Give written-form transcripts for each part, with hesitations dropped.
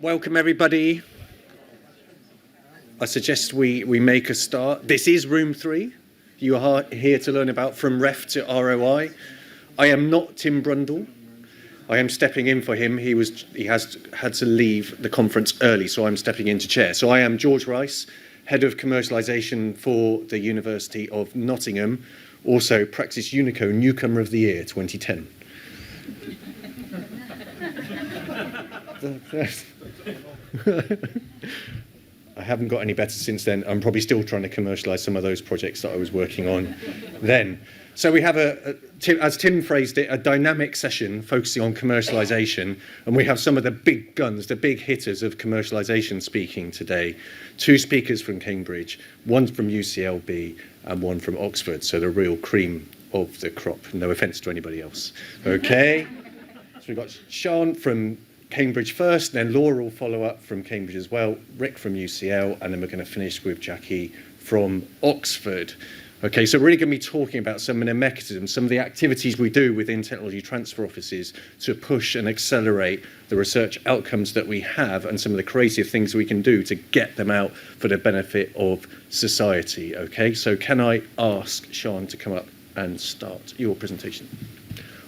Welcome, everybody. I suggest we make a start. This is room 3. You are here to learn about From Ref to ROI. I am not Tim Brundle. I am stepping in for him. He has had to leave the conference early, so I'm stepping in to chair. So I am George Rice, Head of Commercialisation for the University of Nottingham, also Praxis Unico Newcomer of the Year 2010. I haven't got any better since then. I'm probably still trying to commercialise some of those projects that I was working on then. So we have, as Tim phrased it, a dynamic session focusing on commercialisation, and we have some of the big guns, the big hitters of commercialisation speaking today. 2 speakers from Cambridge, one from UCLB and one from Oxford, so the real cream of the crop. No offence to anybody else. Okay? So we've got Sean from Cambridge first, then Laura will follow up from Cambridge as well, Rick from UCL, and then we're going to finish with Jackie from Oxford. Okay, so we're really going to be talking about some of the mechanisms, some of the activities we do within technology transfer offices to push and accelerate the research outcomes that we have and some of the creative things we can do to get them out for the benefit of society. Okay, so can I ask Sean to come up and start your presentation?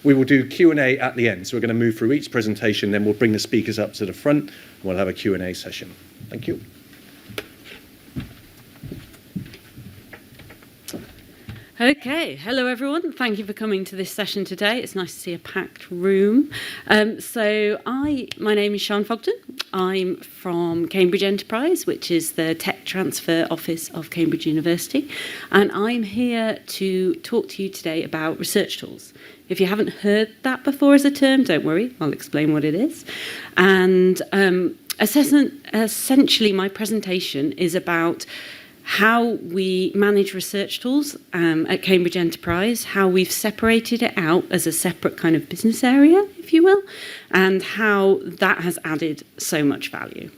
We will do Q&A at the end, so we're going to move through each presentation, then we'll bring the speakers up to the front, and we'll have a Q&A session. Thank you. Okay, hello everyone. Thank you for coming to this session today. It's nice to see a packed room. My name is Sian Fogden. I'm from Cambridge Enterprise, which is the tech transfer office of Cambridge University, and I'm here to talk to you today about research tools. If you haven't heard that before as a term, don't worry, I'll explain what it is. And essentially my presentation is about how we manage research tools at Cambridge Enterprise, how we've separated it out as a separate kind of business area, if you will, and how that has added so much value.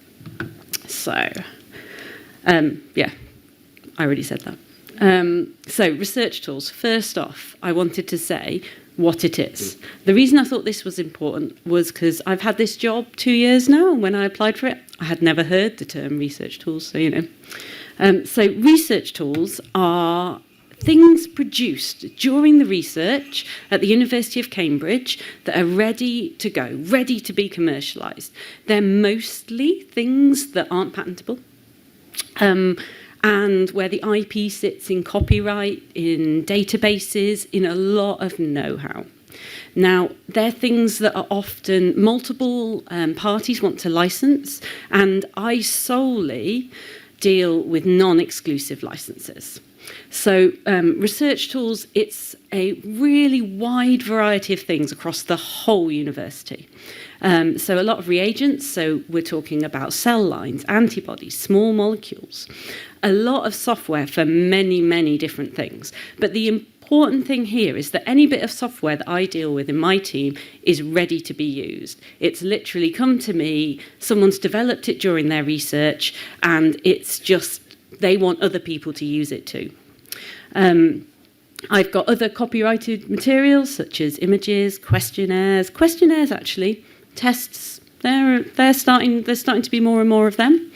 So, yeah, I already said that. So research tools, first off, I wanted to say what it is. The reason I thought this was important was because I've had this job 2 years now, and when I applied for it, I had never heard the term research tools, so you know. So research tools are things produced during the research at the University of Cambridge that are ready to go, ready to be commercialised. They're mostly things that aren't patentable, and where the IP sits in copyright, in databases, in a lot of know-how. Now, they're things that are often multiple parties want to license, and I solely deal with non-exclusive licenses. So research tools, it's a really wide variety of things across the whole university. So a lot of reagents, so we're talking about cell lines, antibodies, small molecules, a lot of software for many, many different things. But the important thing here is that any bit of software that I deal with in my team is ready to be used. It's literally come to me, someone's developed it during their research, and it's just, they want other people to use it too. I've got other copyrighted materials such as images, questionnaires actually, tests. They're starting to be more and more of them.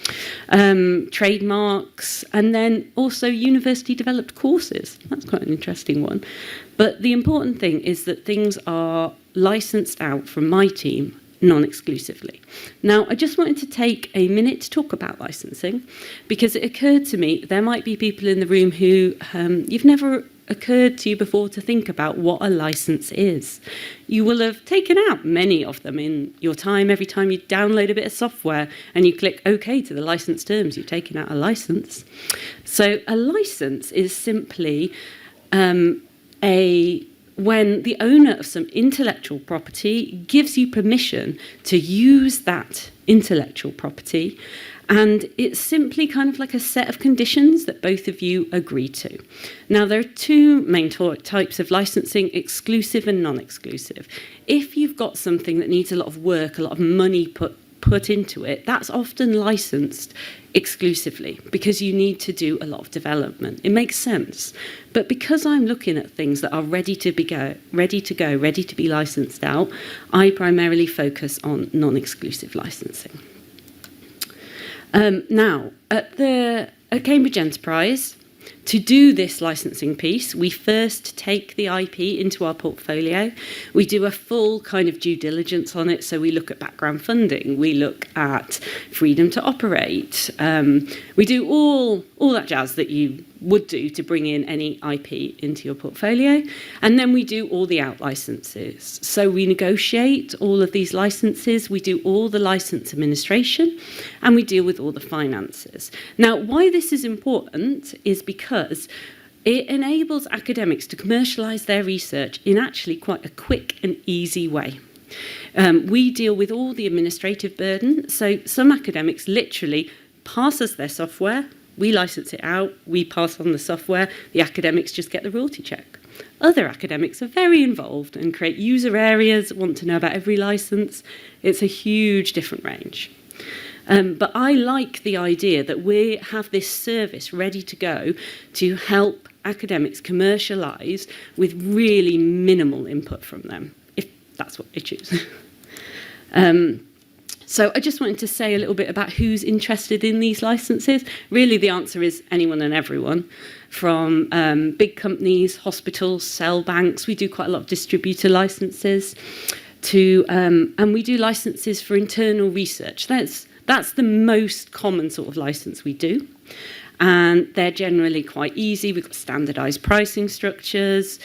Trademarks, and then also university-developed courses. That's quite an interesting one. But the important thing is that things are licensed out from my team non-exclusively. Now, I just wanted to take a minute to talk about licensing, because it occurred to me there might be people in the room who you've never occurred to you before to think about what a license is. You will have taken out many of them in your time. Every time you download a bit of software and you click OK to the license terms, you've taken out a license. So a license is simply when the owner of some intellectual property gives you permission to use that intellectual property, and it's simply kind of like a set of conditions that both of you agree to. Now, there are 2 main types of licensing, exclusive and non-exclusive. If you've got something that needs a lot of work, a lot of money put into it, that's often licensed exclusively because you need to do a lot of development. It makes sense. But because I'm looking at things that are ready to be licensed out, I primarily focus on non-exclusive licensing. Now, at Cambridge Enterprise, to do this licensing piece, we first take the IP into our portfolio. We do a full kind of due diligence on it. So we look at background funding, we look at freedom to operate. We do all that jazz that you would do to bring in any IP into your portfolio. And then we do all the out licenses. So we negotiate all of these licenses, we do all the license administration, and we deal with all the finances. Now, why this is important is because it enables academics to commercialise their research in actually quite a quick and easy way. We deal with all the administrative burden. So some academics literally pass us their software, we license it out, we pass on the software, the academics just get the royalty check. Other academics are very involved and create user areas, want to know about every license. It's a huge different range. But I like the idea that we have this service ready to go to help academics commercialise with really minimal input from them, if that's what they choose. So I just wanted to say a little bit about who's interested in these licenses. Really, the answer is anyone and everyone, from big companies, hospitals, cell banks. We do quite a lot of distributor licenses, and we do licenses for internal research. That's the most common sort of license we do. And they're generally quite easy. We've got standardised pricing structures.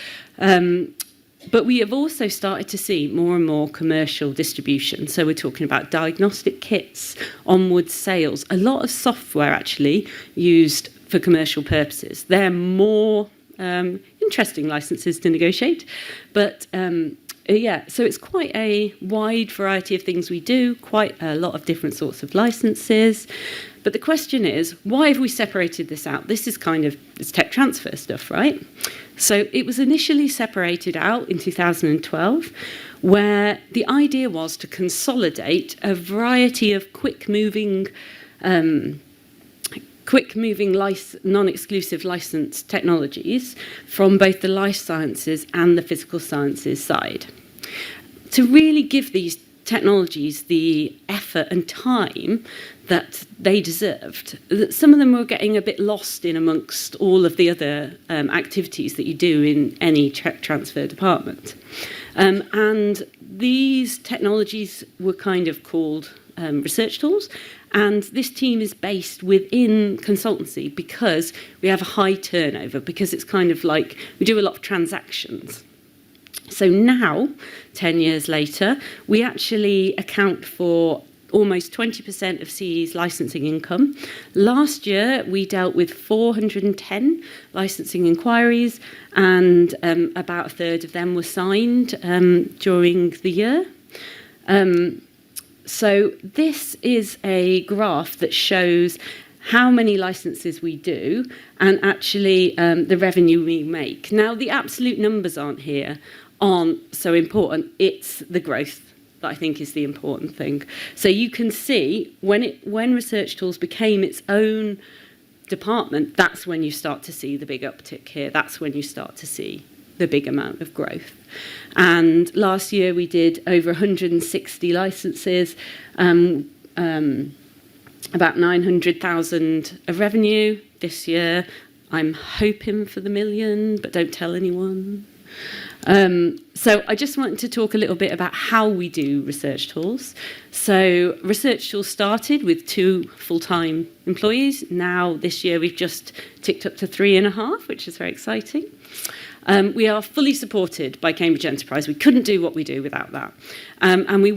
But we have also started to see more and more commercial distribution. So we're talking about diagnostic kits, onward sales, a lot of software actually used for commercial purposes. They're more interesting licenses to negotiate. But yeah, so it's quite a wide variety of things we do, quite a lot of different sorts of licenses. But the question is, why have we separated this out? This is kind of it's tech transfer stuff, right? So it was initially separated out in 2012, where the idea was to consolidate a variety of quick-moving non-exclusive license technologies from both the life sciences and the physical sciences side. To really give these technologies the effort and time that they deserved. Some of them were getting a bit lost in amongst all of the other activities that you do in any tech transfer department. And these technologies were kind of called research tools. And this team is based within consultancy because we have a high turnover, because it's kind of like we do a lot of transactions. So now, 10 years later, we actually account for almost 20% of CE's licensing income. Last year, we dealt with 410 licensing inquiries, and about a third of them were signed during the year. So this is a graph that shows how many licenses we do and actually the revenue we make. Now, the absolute numbers aren't so important. It's the growth that I think is the important thing. So you can see when Research Tools became its own department, that's when you start to see the big uptick here. That's when you start to see the big amount of growth. And last year we did over 160 licenses, about 900,000 of revenue. This year I'm hoping for the million, but don't tell anyone. So I just wanted to talk a little bit about how we do Research Tools. So Research Tools started with 2 full-time employees. Now this year we've just ticked up to 3.5, which is very exciting. We are fully supported by Cambridge Enterprise. We couldn't do what we do without that. And we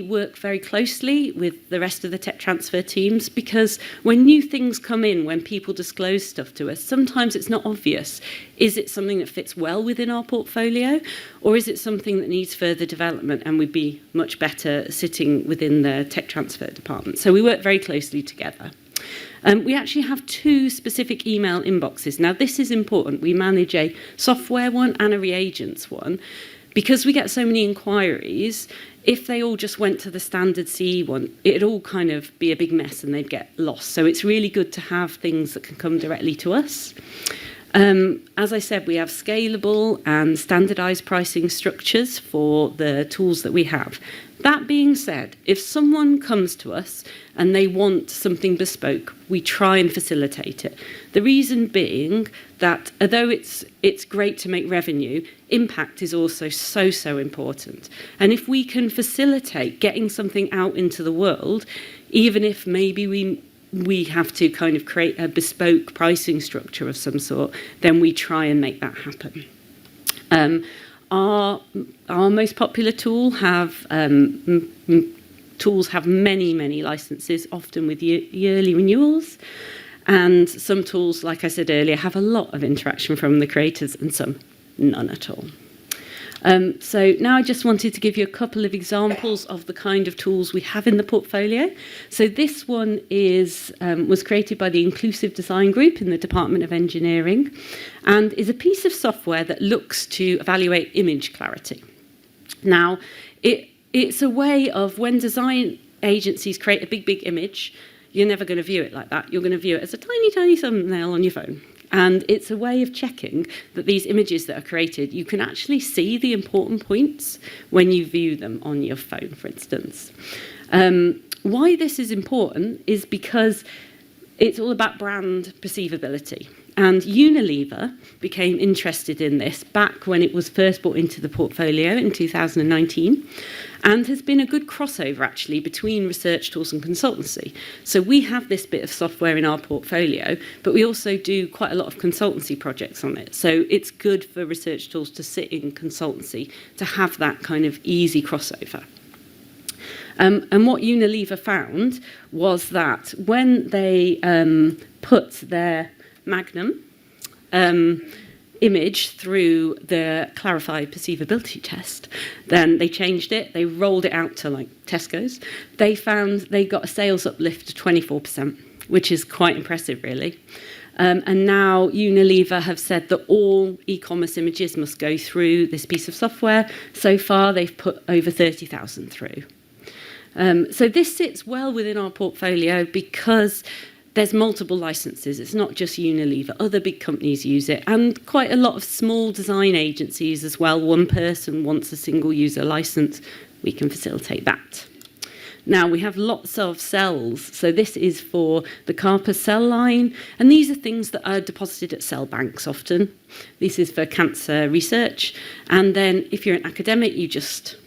work very closely with the rest of the tech transfer teams, because when new things come in, when people disclose stuff to us, sometimes it's not obvious. Is it something that fits well within our portfolio, or is it something that needs further development and would be much better sitting within the tech transfer department? So we work very closely together. We actually have 2 specific email inboxes. Now, this is important. We manage a software one and a reagents one. Because we get so many inquiries, if they all just went to the standard CE one, it'd all kind of be a big mess and they'd get lost. So it's really good to have things that can come directly to us. As I said, we have scalable and standardized pricing structures for the tools that we have. That being said, if someone comes to us and they want something bespoke, we try and facilitate it. The reason being that although it's great to make revenue, impact is also so important. And if we can facilitate getting something out into the world, even if maybe we have to kind of create a bespoke pricing structure of some sort, then we try and make that happen. Our most popular tool tools have many licenses, often with yearly renewals. And some tools, like I said earlier, have a lot of interaction from the creators and some none at all. So now I just wanted to give you a couple of examples of the kind of tools we have in the portfolio. So this one was created by the Inclusive Design Group in the Department of Engineering and is a piece of software that looks to evaluate image clarity. Now, it's a way of when design agencies create a big image, you're never going to view it like that. You're going to view it as a tiny thumbnail on your phone. And it's a way of checking that these images that are created, you can actually see the important points when you view them on your phone, for instance. Why this is important is because it's all about brand perceivability. And Unilever became interested in this back when it was first brought into the portfolio in 2019, and has been a good crossover actually between research tools and consultancy. So we have this bit of software in our portfolio, but we also do quite a lot of consultancy projects on it. So it's good for research tools to sit in consultancy to have that kind of easy crossover. And what Unilever found was that when they put their Magnum image through the clarified perceivability test, then they changed it, they rolled it out to like Tesco's. They found they got a sales uplift of 24%, which is quite impressive really. And now Unilever have said that all e-commerce images must go through this piece of software. So far they've put over 30,000 through. So this sits well within our portfolio because there's multiple licenses. It's not just Unilever. Other big companies use it, and quite a lot of small design agencies as well. One person wants a single user license. We can facilitate that. Now, we have lots of cells. So this is for the Carper cell line, and these are things that are deposited at cell banks often. This is for cancer research. And then if you're an academic, you just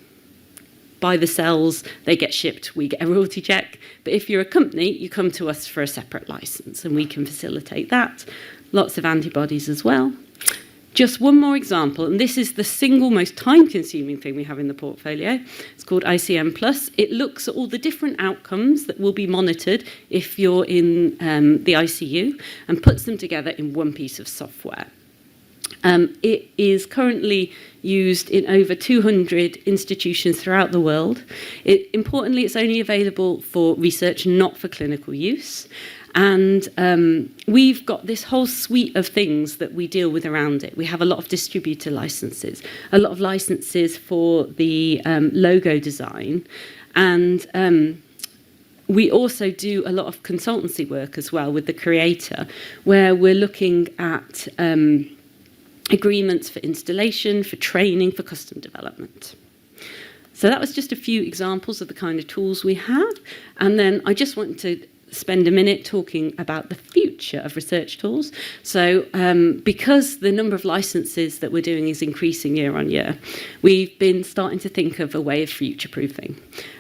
buy the cells, they get shipped, we get a royalty check. But if you're a company, you come to us for a separate license and we can facilitate that. Lots of antibodies as well. Just one more example, and this is the single most time-consuming thing we have in the portfolio. It's called ICM+. It looks at all the different outcomes that will be monitored if you're in the ICU and puts them together in one piece of software. It is currently used in over 200 institutions throughout the world. Importantly, it's only available for research, not for clinical use. And we've got this whole suite of things that we deal with around it. We have a lot of distributor licenses, a lot of licenses for the logo design. And we also do a lot of consultancy work as well with the creator, where we're looking at agreements for installation, for training, for custom development. So that was just a few examples of the kind of tools we have. And then I just want to spend a minute talking about the future of research tools. So because the number of licenses that we're doing is increasing year on year, we've been starting to think of a way of future-proofing.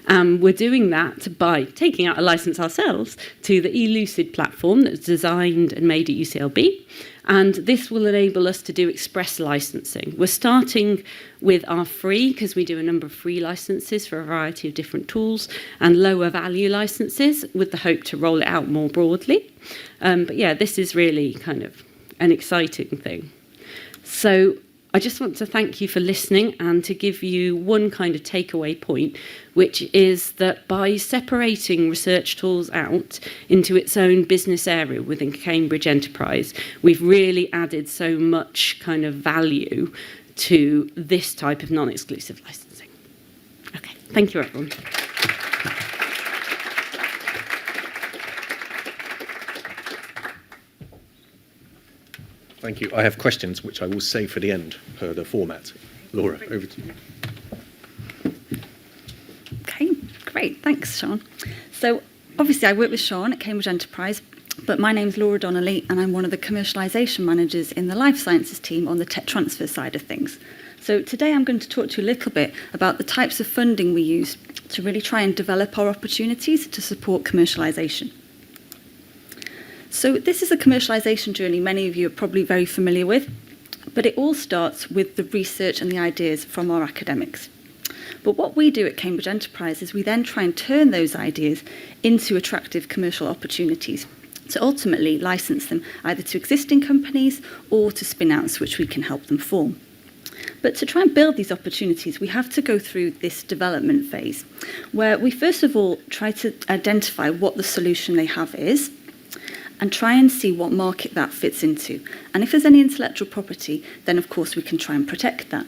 We're doing that by taking out a license ourselves to the eLucid platform that's designed and made at UCLB. And this will enable us to do express licensing. We're starting with our free, because we do a number of free licenses for a variety of different tools, and lower value licenses with the hope to roll it out more broadly. But yeah, this is really kind of an exciting thing. So I just want to thank you for listening and to give you one kind of takeaway point, which is that by separating research tools out into its own business area within Cambridge Enterprise, we've really added so much kind of value to this type of non-exclusive licensing. Okay, thank you everyone. Thank you. I have questions, which I will save for the end, per the format. Laura, over to you. Okay, great. Thanks, Sean. So obviously I work with Sean at Cambridge Enterprise, but my name's Laura Donnelly and I'm one of the commercialisation managers in the life sciences team on the tech transfer side of things. So today I'm going to talk to you a little bit about the types of funding we use to really try and develop our opportunities to support commercialisation. So this is a commercialisation journey many of you are probably very familiar with, but it all starts with the research and the ideas from our academics. But what we do at Cambridge Enterprise is we then try and turn those ideas into attractive commercial opportunities to ultimately license them either to existing companies or to spin-outs which we can help them form. But to try and build these opportunities, we have to go through this development phase, where we first of all try to identify what the solution they have is, and try and see what market that fits into. And if there's any intellectual property, then of course we can try and protect that.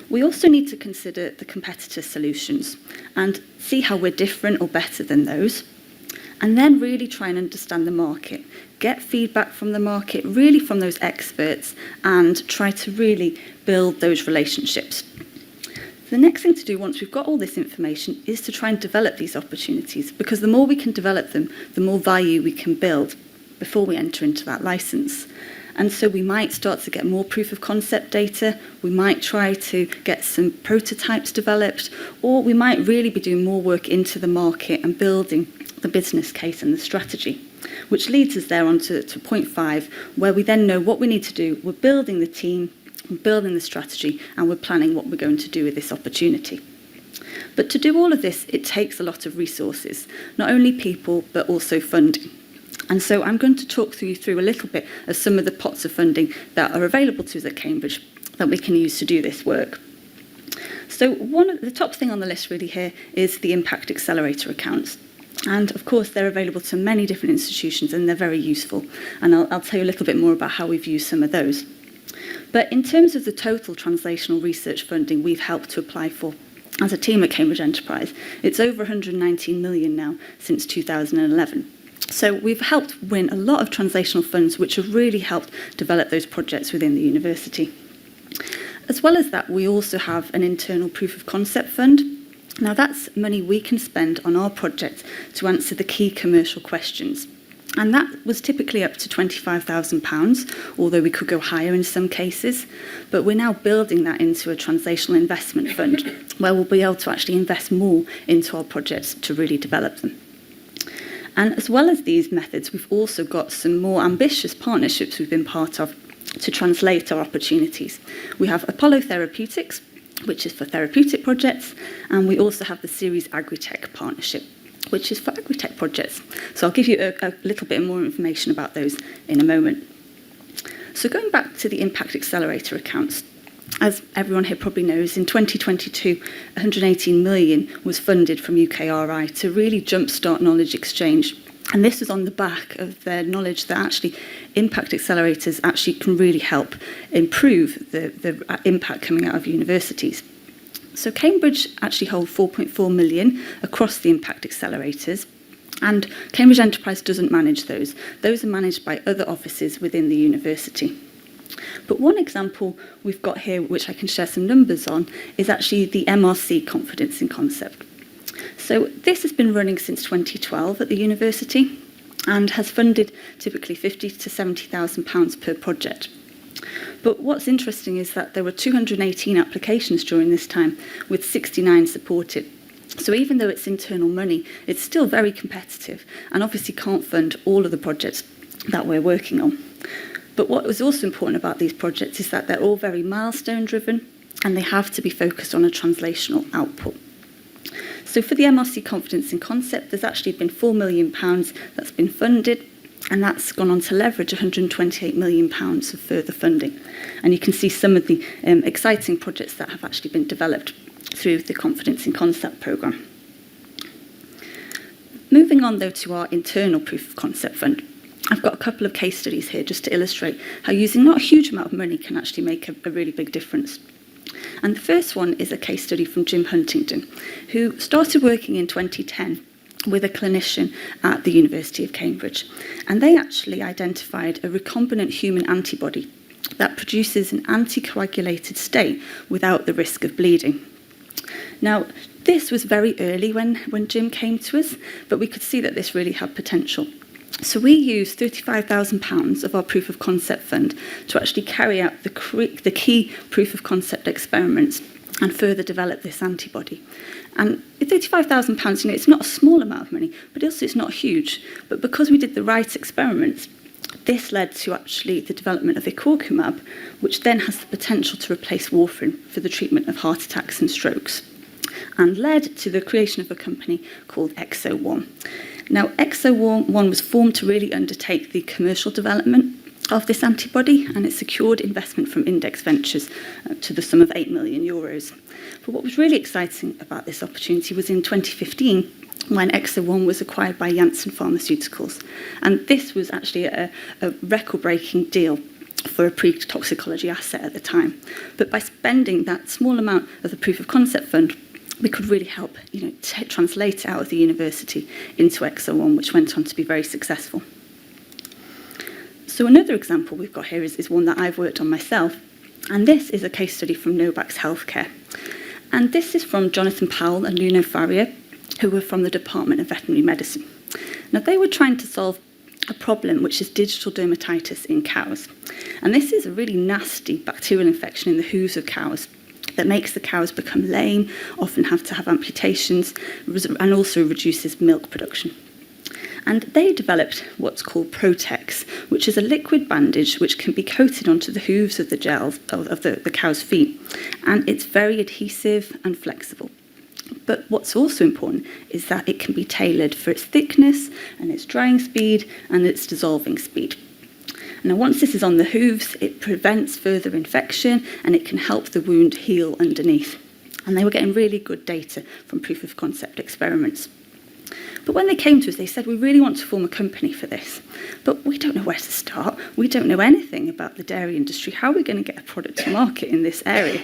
We also need to consider the competitor solutions and see how we're different or better than those, and then really try and understand the market, get feedback from the market, really from those experts, and try to really build those relationships. The next thing to do once we've got all this information is to try and develop these opportunities, because the more we can develop them, the more value we can build before we enter into that license. And so we might start to get more proof of concept data, we might try to get some prototypes developed, or we might really be doing more work into the market and building the business case and the strategy, which leads us there on to point 5, where we then know what we need to do. We're building the team, we're building the strategy, and we're planning what we're going to do with this opportunity. But to do all of this, it takes a lot of resources, not only people, but also funding. And so I'm going to talk you through a little bit of some of the pots of funding that are available to us at Cambridge that we can use to do this work. So one of the top thing on the list really here is the Impact Accelerator accounts. And of course, they're available to many different institutions and they're very useful. And I'll tell you a little bit more about how we've used some of those. But in terms of the total translational research funding we've helped to apply for as a team at Cambridge Enterprise, it's over 119 million now since 2011. So we've helped win a lot of translational funds which have really helped develop those projects within the university. As well as that, we also have an internal proof of concept fund. Now that's money we can spend on our project to answer the key commercial questions. And that was typically up to £25,000, although we could go higher in some cases. But we're now building that into a translational investment fund, where we'll be able to actually invest more into our projects to really develop them. And as well as these methods, we've also got some more ambitious partnerships we've been part of to translate our opportunities. We have Apollo Therapeutics, which is for therapeutic projects, and we also have the Series Agritech partnership, which is for agritech projects. So I'll give you a little bit more information about those in a moment. So going back to the Impact Accelerator accounts, as everyone here probably knows, in 2022, 118 million was funded from UKRI to really jumpstart knowledge exchange. And this was on the back of their knowledge that actually impact accelerators actually can really help improve the impact coming out of universities. So Cambridge actually hold 4.4 million across the impact accelerators, and Cambridge Enterprise doesn't manage those. Those are managed by other offices within the university. But one example we've got here, which I can share some numbers on, is actually the MRC Confidence in Concept. So this has been running since 2012 at the university and has funded typically £50,000 to £70,000 per project. But what's interesting is that there were 218 applications during this time, with 69 supported. So even though it's internal money, it's still very competitive and obviously can't fund all of the projects that we're working on. But what was also important about these projects is that they're all very milestone driven and they have to be focused on a translational output. So for the MRC Confidence in Concept, there's actually been £4 million that's been funded, and that's gone on to leverage £128 million of further funding. And you can see some of the exciting projects that have actually been developed through the Confidence in Concept programme. Moving on, though, to our internal proof of concept fund, I've got a couple of case studies here just to illustrate how using not a huge amount of money can actually make a really big difference. And the first one is a case study from Jim Huntington, who started working in 2010 with a clinician at the University of Cambridge. And they actually identified a recombinant human antibody that produces an anticoagulated state without the risk of bleeding. Now, this was very early when Jim came to us, but we could see that this really had potential. So we used £35,000 of our proof of concept fund to actually carry out the key proof of concept experiments and further develop this antibody. And £35,000, it's not a small amount of money, but also it's not huge. But because we did the right experiments, this led to actually the development of icorkumab, which then has the potential to replace warfarin for the treatment of heart attacks and strokes, and led to the creation of a company called Exo-1. Now, Exo-1 was formed to really undertake the commercial development of this antibody, and it secured investment from Index Ventures to the sum of €8 million. But what was really exciting about this opportunity was in 2015, when Exo-1 was acquired by Janssen Pharmaceuticals. And this was actually a record-breaking deal for a pre-toxicology asset at the time. But by spending that small amount of the proof of concept fund, we could really help translate it out of the university into Exo-1, which went on to be very successful. So another example we've got here is one that I've worked on myself, and this is a case study from Novax Healthcare. And this is from Jonathan Powell and Nuno Faria, who were from the Department of Veterinary Medicine. Now, they were trying to solve a problem which is digital dermatitis in cows. And this is a really nasty bacterial infection in the hooves of cows that makes the cows become lame, often have to have amputations, and also reduces milk production. And they developed what's called Protex, which is a liquid bandage which can be coated onto the hooves of the gels of the cow's feet. And it's very adhesive and flexible. But what's also important is that it can be tailored for its thickness and its drying speed and its dissolving speed. Now, once this is on the hooves, it prevents further infection and it can help the wound heal underneath. And they were getting really good data from proof of concept experiments. But when they came to us, they said, we really want to form a company for this, but we don't know where to start. We don't know anything about the dairy industry. How are we going to get a product to market in this area?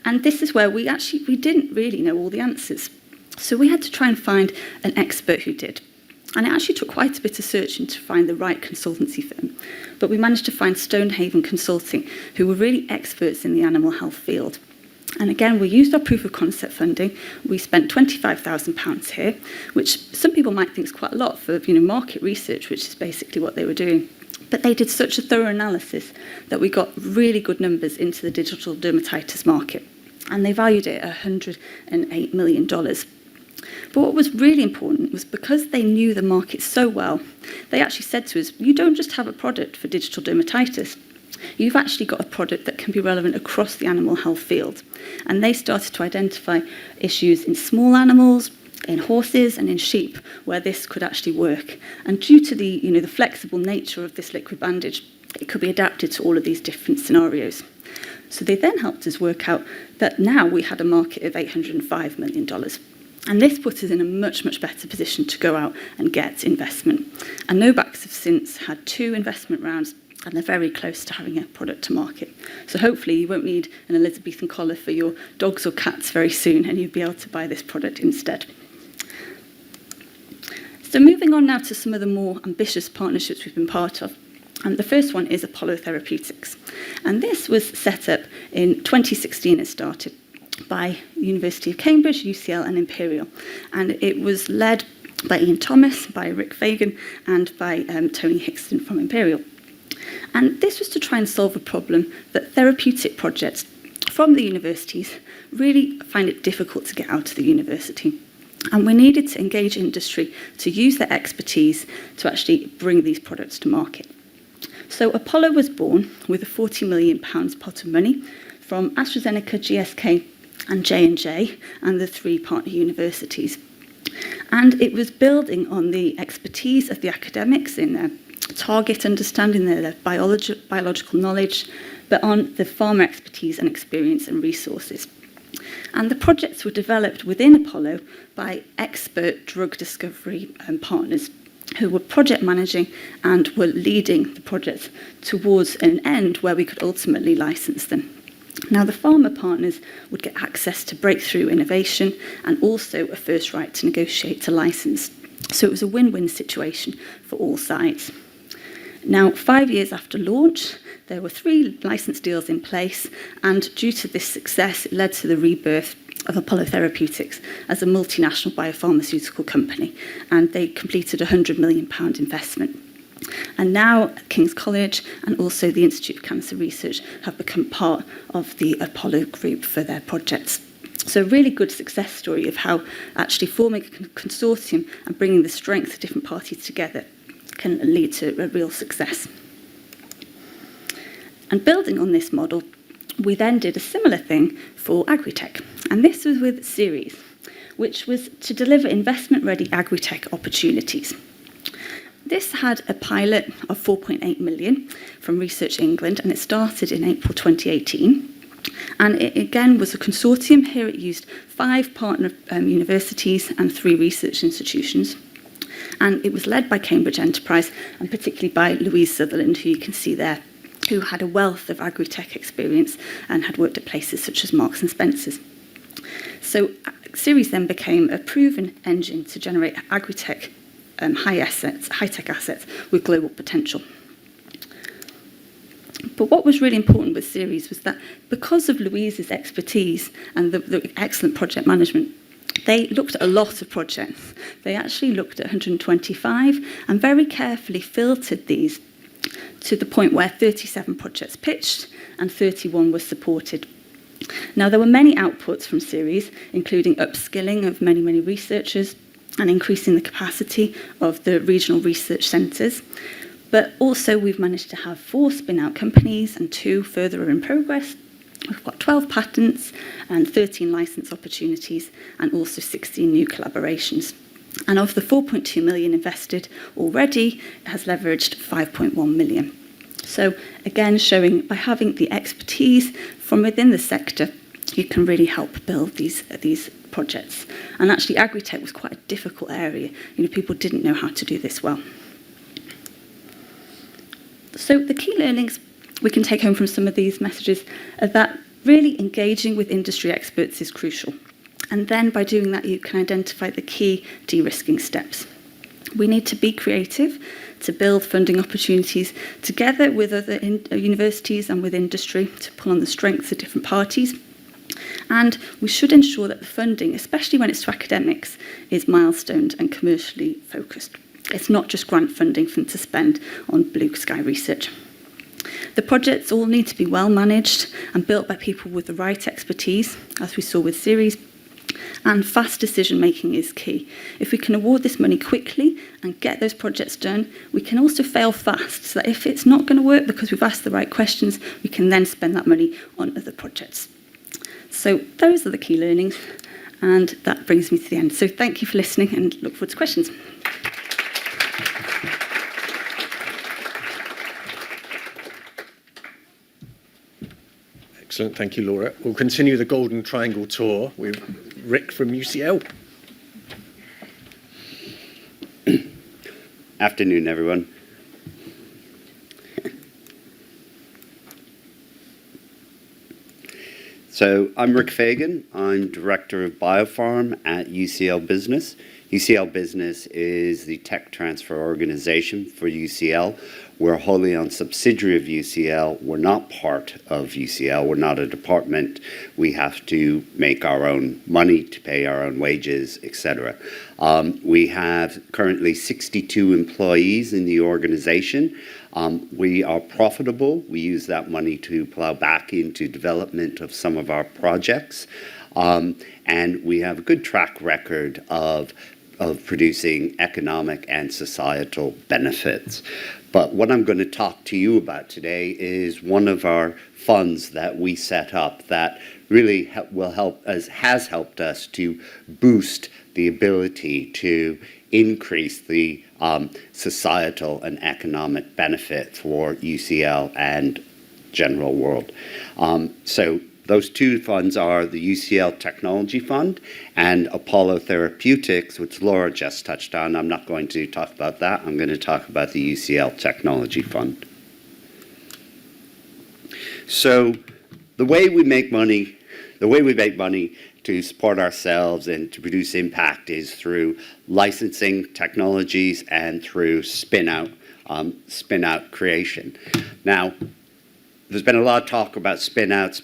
And this is where we didn't really know all the answers. So we had to try and find an expert who did. And it actually took quite a bit of searching to find the right consultancy firm. But we managed to find Stonehaven Consulting, who were really experts in the animal health field. And again, we used our proof of concept funding. We spent £25,000 here, which some people might think is quite a lot for market research, which is basically what they were doing. But they did such a thorough analysis that we got really good numbers into the digital dermatitis market. And they valued it at $108 million. But what was really important was because they knew the market so well, they actually said to us, you don't just have a product for digital dermatitis. You've actually got a product that can be relevant across the animal health field. And they started to identify issues in small animals, in horses and in sheep, where this could actually work. And due to the flexible nature of this liquid bandage, it could be adapted to all of these different scenarios. So they then helped us work out that now we had a market of $805 million. And this put us in a much, much better position to go out and get investment. And Novax have since had 2 investment rounds, and they're very close to having a product to market. So hopefully you won't need an Elizabethan collar for your dogs or cats very soon, and you'll be able to buy this product instead. So moving on now to some of the more ambitious partnerships we've been part of. And the first one is Apollo Therapeutics. And this was set up in 2016, it started, by University of Cambridge, UCL and Imperial. And it was led by Ian Thomas, by Rick Fagan, and by Tony Hickston from Imperial. And this was to try and solve a problem that therapeutic projects from the universities really find it difficult to get out of the university. And we needed to engage industry to use their expertise to actually bring these products to market. So Apollo was born with a £40 million pot of money from AstraZeneca, GSK and J&J and the 3 partner universities. And it was building on the expertise of the academics in their target understanding, their biological knowledge, but on the pharma expertise and experience and resources. And the projects were developed within Apollo by expert drug discovery partners who were project managing and were leading the projects towards an end where we could ultimately license them. Now, the pharma partners would get access to breakthrough innovation and also a first right to negotiate to license. So it was a win-win situation for all sides. Now, 5 years after launch, there were 3 license deals in place, and due to this success, it led to the rebirth of Apollo Therapeutics as a multinational biopharmaceutical company, and they completed a £100 million investment. And now King's College and also the Institute of Cancer Research have become part of the Apollo group for their projects. So a really good success story of how actually forming a consortium and bringing the strength of different parties together can lead to a real success. And building on this model, we then did a similar thing for Agritech. And this was with Ceres, which was to deliver investment-ready Agritech opportunities. This had a pilot of 4.8 million from Research England, and it started in April 2018. And it again was a consortium. Here it used 5 partner universities and 3 research institutions. And it was led by Cambridge Enterprise, and particularly by Louise Sutherland, who you can see there, who had a wealth of agri-tech experience and had worked at places such as Marks and Spencer's. So Ceres then became a proven engine to generate agri-tech high-tech assets with global potential. But what was really important with Ceres was that because of Louise's expertise and the excellent project management, they looked at a lot of projects. They actually looked at 125 and very carefully filtered these to the point where 37 projects pitched and 31 were supported. Now, there were many outputs from Ceres, including upskilling of many, many researchers and increasing the capacity of the regional research centres. But also, we've managed to have 4 spin-out companies and 2 further are in progress. We've got 12 patents and 13 license opportunities and also 16 new collaborations. And of the 4.2 million invested already, it has leveraged 5.1 million. So again, showing by having the expertise from within the sector, you can really help build these projects. And actually, agri-tech was quite a difficult area. People didn't know how to do this well. So the key learnings we can take home from some of these messages are that really engaging with industry experts is crucial. And then by doing that, you can identify the key de-risking steps. We need to be creative to build funding opportunities together with other universities and with industry to pull on the strengths of different parties. And we should ensure that the funding, especially when it's to academics, is milestoned and commercially focused. It's not just grant funding for them to spend on blue sky research. The projects all need to be well managed and built by people with the right expertise, as we saw with Ceres. And fast decision making is key. If we can award this money quickly and get those projects done, we can also fail fast, so that if it's not going to work because we've asked the right questions, we can then spend that money on other projects. So those are the key learnings, and that brings me to the end. So thank you for listening and look forward to questions. Excellent, thank you, Laura. We'll continue the Golden Triangle tour with Rick from UCL. Afternoon, everyone. So I'm Rick Fagan. I'm Director of Biopharm at UCL Business. UCL Business is the tech transfer organization for UCL. We're a wholly owned subsidiary of UCL. We're not part of UCL. We're not a department. We have to make our own money to pay our own wages, etc. We have currently 62 employees in the organization. We are profitable. We use that money to plow back into development of some of our projects. And we have a good track record of producing economic and societal benefits. But what I'm going to talk to you about today is one of our funds that we set up that really has helped us to boost the ability to increase the societal and economic benefit for UCL and general world. So those 2 funds are the UCL Technology Fund and Apollo Therapeutics, which Laura just touched on. I'm not going to talk about that. I'm going to talk about the UCL Technology Fund. So the way we make money to support ourselves and to produce impact is through licensing technologies and through spin-out creation. Now, there's been a lot of talk about spin-outs.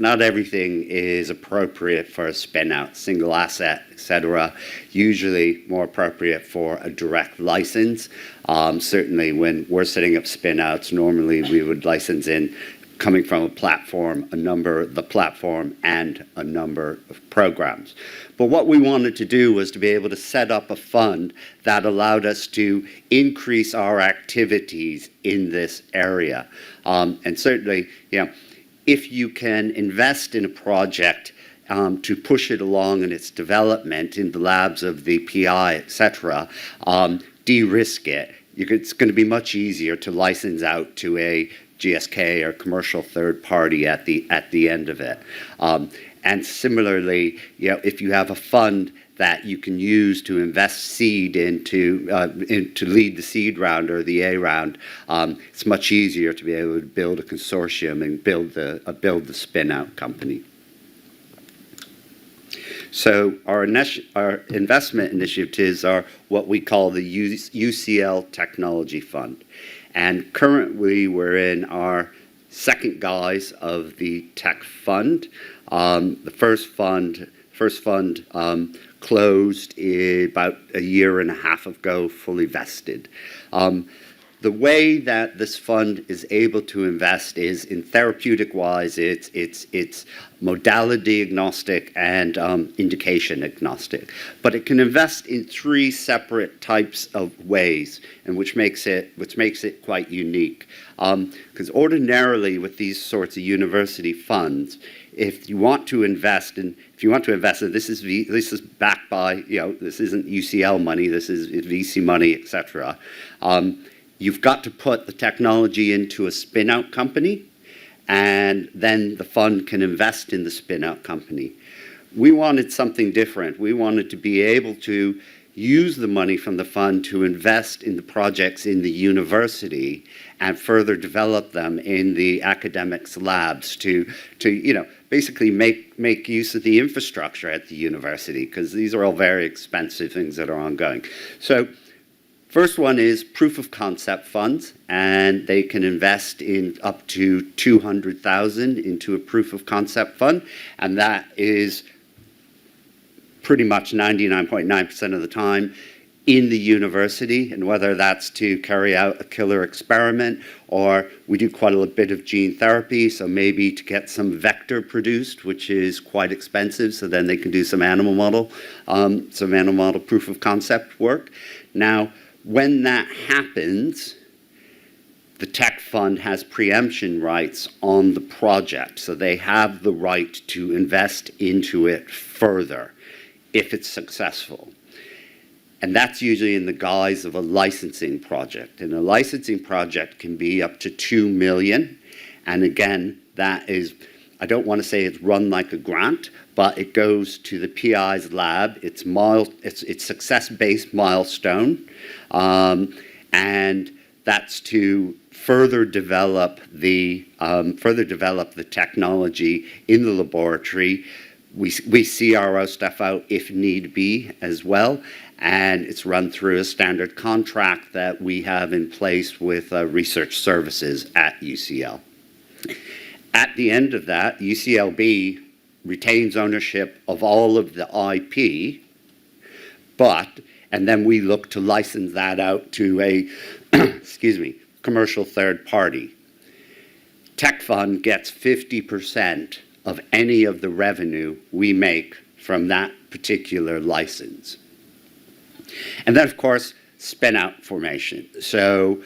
Not everything is appropriate for a spin-out, single asset, etc. Usually more appropriate for a direct license. Certainly when we're setting up spin-outs, normally we would license in coming from a platform, the platform and a number of programs. But what we wanted to do was to be able to set up a fund that allowed us to increase our activities in this area. And certainly, if you can invest in a project to push it along in its development in the labs of the PI, etc., de-risk it, it's going to be much easier to license out to a GSK or commercial third party at the end of it. And similarly, if you have a fund that you can use to invest seed into to lead the seed round or the A round, it's much easier to be able to build a consortium and build the spin-out company. So our investment initiatives are what we call the UCL Technology Fund. And currently we're in our second guise of the tech fund. The first fund closed about a year and a half ago, fully vested. The way that this fund is able to invest is in therapeutic-wise, it's modality agnostic and indication agnostic. But it can invest in 3 separate types of ways, and which makes it quite unique. Because ordinarily with these sorts of university funds, if you want to invest, and this is backed by, this isn't UCL money, this is VC money, etc. You've got to put the technology into a spin-out company, and then the fund can invest in the spin-out company. We wanted something different. We wanted to be able to use the money from the fund to invest in the projects in the university and further develop them in the academics labs to basically make use of the infrastructure at the university, because these are all very expensive things that are ongoing. So first one is proof of concept funds, and they can invest in up to 200,000 into a proof of concept fund, and that is pretty much 99.9% of the time in the university, and whether that's to carry out a killer experiment, or we do quite a bit of gene therapy, so maybe to get some vector produced, which is quite expensive, so then they can do some animal model proof of concept work. Now, when that happens, the tech fund has preemption rights on the project, so they have the right to invest into it further if it's successful. And that's usually in the guise of a licensing project. And a licensing project can be up to 2 million. And again, that is, I don't want to say it's run like a grant, but it goes to the PI's lab. It's success-based milestone. And that's to further develop the technology in the laboratory. We CRO stuff out if need be as well, and it's run through a standard contract that we have in place with research services at UCL. At the end of that, UCLB retains ownership of all of the IP, and then we look to license that out to a commercial third party. Tech Fund gets 50% of any of the revenue we make from that particular license. And then, of course, spin-out formation. So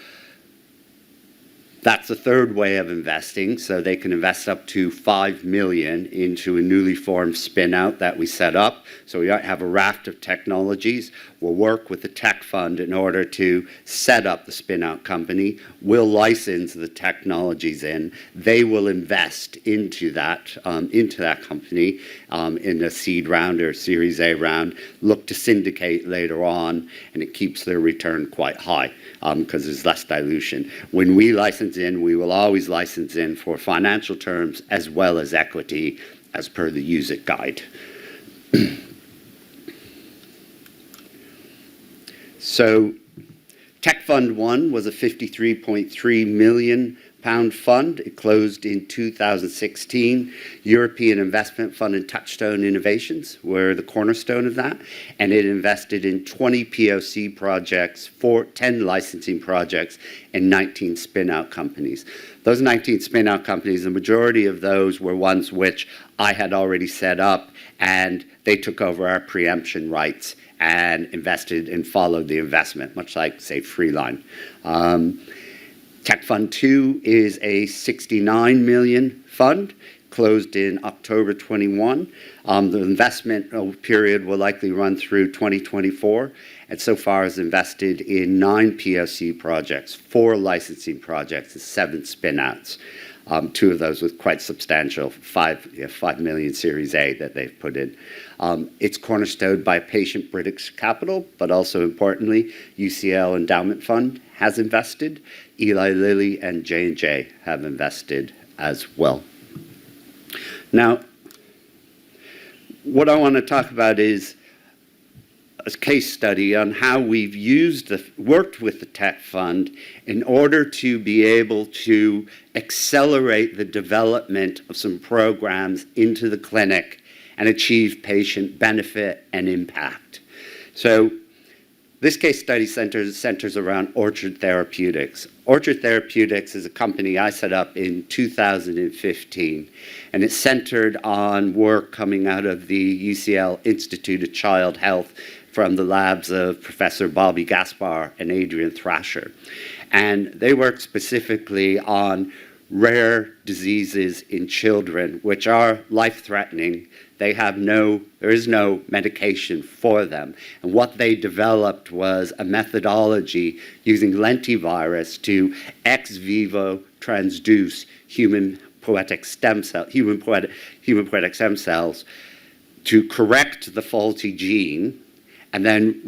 that's the third way of investing. So they can invest up to 5 million into a newly formed spin-out that we set up. So we have a raft of technologies. will work with the tech fund in order to set up the spin-out company. We'll license the technologies in. They will invest into that company in a seed round or Series A round, look to syndicate later on, and it keeps their return quite high because there's less dilution. When we license in, we will always license in for financial terms as well as equity as per the Use It guide. So Tech Fund 1 was a £53.3 million fund. It closed in 2016. European Investment Fund and Touchstone Innovations were the cornerstone of that, and it invested in 20 POC projects, 10 licensing projects, and 19 spin-out companies. Those 19 spin-out companies, the majority of those were ones which I had already set up, and they took over our preemption rights and invested and followed the investment, much like, say, Freeline. Tech Fund 2 is a $69 million fund, closed in October 21. The investment period will likely run through 2024, and so far has invested in 9 POC projects, 4 licensing projects, and 7 spin-outs. 2 of those with quite substantial, 5 million Series A that they've put in. It's cornerstoned by Patient British Capital, but also importantly, UCL Endowment Fund has invested. Eli Lilly and J&J have invested as well. Now, what I want to talk about is a case study on how we've worked with the tech fund in order to be able to accelerate the development of some programs into the clinic and achieve patient benefit and impact. So this case study centers around Orchard Therapeutics. Orchard Therapeutics is a company I set up in 2015, and it's centered on work coming out of the UCL Institute of Child Health from the labs of Professor Bobby Gaspar and Adrian Thrasher. And they work specifically on rare diseases in children, which are life-threatening. There is no medication for them. And what they developed was a methodology using lentivirus to ex vivo transduce human poietic stem cells to correct the faulty gene and then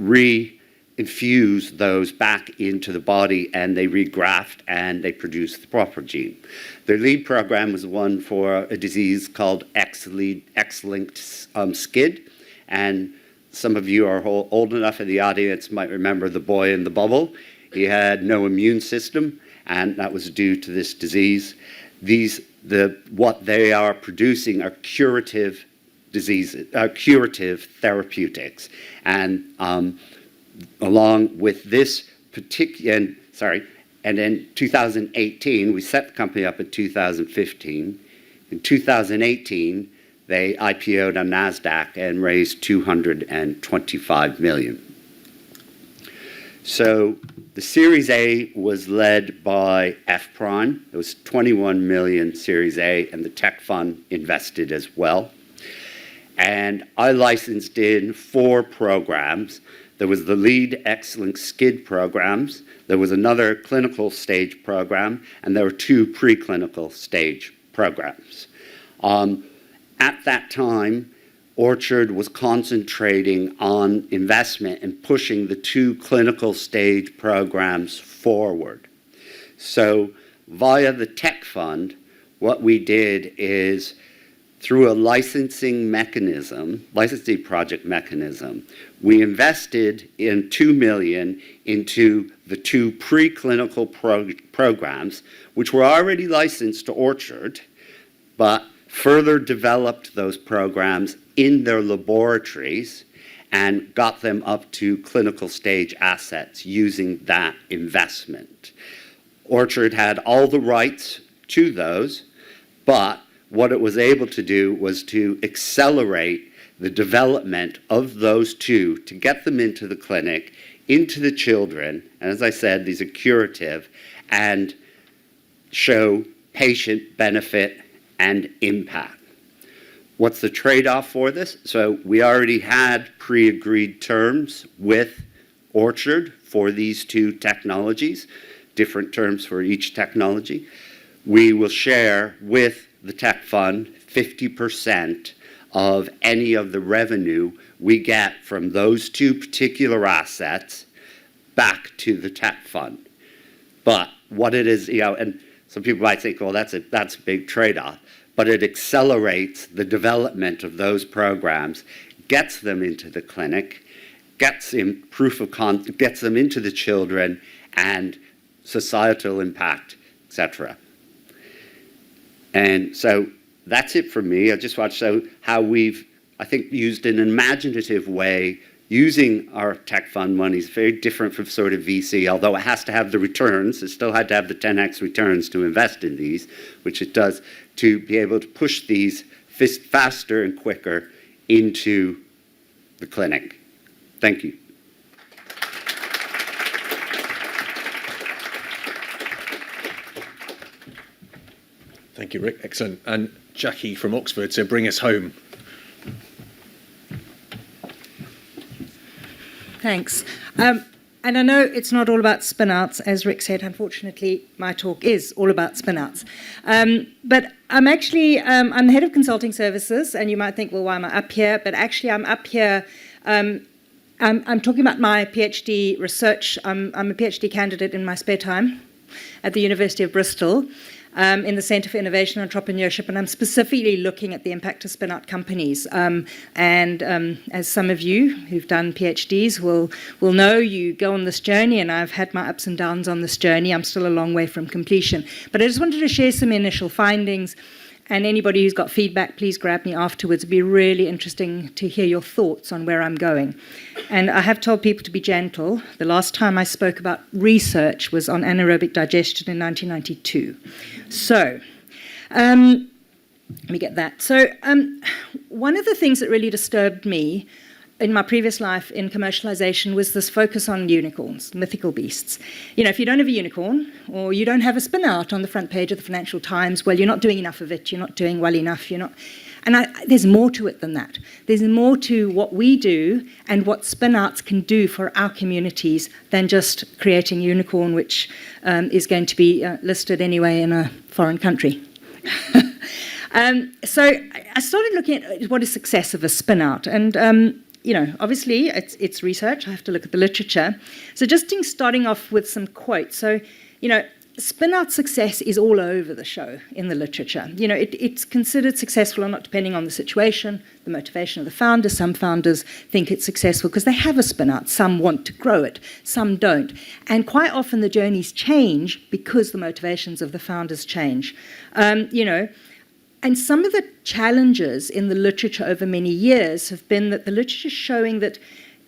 infuse those back into the body, and they regraft and they produce the proper gene. Their lead program was one for a disease called X-linked SCID, and some of you are old enough in the audience might remember the boy in the bubble. He had no immune system, and that was due to this disease. What they are producing are curative therapeutics, and along with this particular, and in 2018, we set the company up in 2015. In 2018, they IPO'd on NASDAQ and raised $225 million. So the Series A was led by F Prime. It was 21 million Series A, and the tech fund invested as well. And I licensed in 4 programs. There was the lead X-linked SCID programs, there was another clinical stage program, and there were 2 preclinical stage programs. At that time, Orchard was concentrating on investment and pushing the 2 clinical stage programs forward. So via the tech fund, what we did is through a licensing project mechanism, we invested in $2 million into the 2 preclinical programs, which were already licensed to Orchard, but further developed those programs in their laboratories and got them up to clinical stage assets using that investment. Orchard had all the rights to those, but what it was able to do was to accelerate the development of those 2 to get them into the clinic, into the children, and as I said, these are curative, and show patient benefit and impact. What's the trade-off for this? So we already had pre-agreed terms with Orchard for these two technologies, different terms for each technology. We will share with the tech fund 50% of any of the revenue we get from those two particular assets back to the tech fund. But what it is, and some people might think, well, that's a big trade-off, but it accelerates the development of those programs, gets them into the clinic, gets them gets them into the children, and societal impact, etc. And so that's it for me. I just want to show how we've, I think, used in an imaginative way, using our tech fund money is very different from sort of VC, although it has to have the returns. It still had to have the 10x returns to invest in these, which it does, to be able to push these faster and quicker into the clinic. Thank you. Thank you, Rick. Excellent. And Jackie from Oxford, so bring us home. Thanks. And I know it's not all about spin-outs, as Rick said. Unfortunately, my talk is all about spin-outs. But I'm actually, I'm the head of consulting services, and you might think, well, why am I up here? But actually, I'm up here, I'm talking about my PhD research. I'm a PhD candidate in my spare time at the University of Bristol, in the Centre for Innovation and Entrepreneurship, and I'm specifically looking at the impact of spin-out companies. As some of you who've done PhDs will know, you go on this journey, and I've had my ups and downs on this journey. I'm still a long way from completion. But I just wanted to share some initial findings, and anybody who's got feedback, please grab me afterwards. It'd be really interesting to hear your thoughts on where I'm going. And I have told people to be gentle. The last time I spoke about research was on anaerobic digestion in 1992. So, let me get that. So, one of the things that really disturbed me in my previous life in commercialization was this focus on unicorns, mythical beasts. You know, if you don't have a unicorn, or you don't have a spin-out on the front page of the Financial Times, well, you're not doing enough of it, you're not doing well enough, you're not... And there's more to it than that. There's more to what we do and what spin-outs can do for our communities than just creating a unicorn, which is going to be listed anyway in a foreign country. So I started looking at what is success of a spin-out. And you know, obviously, it's research. I have to look at the literature. So just starting off with some quotes. So, you know, spin-out success is all over the show in the literature. You know, it's considered successful or not depending on the situation, the motivation of the founder. Some founders think it's successful because they have a spin-out. Some want to grow it. Some don't. And quite often the journeys change because the motivations of the founders change. You know, and some of the challenges in the literature over many years have been that the literature is showing that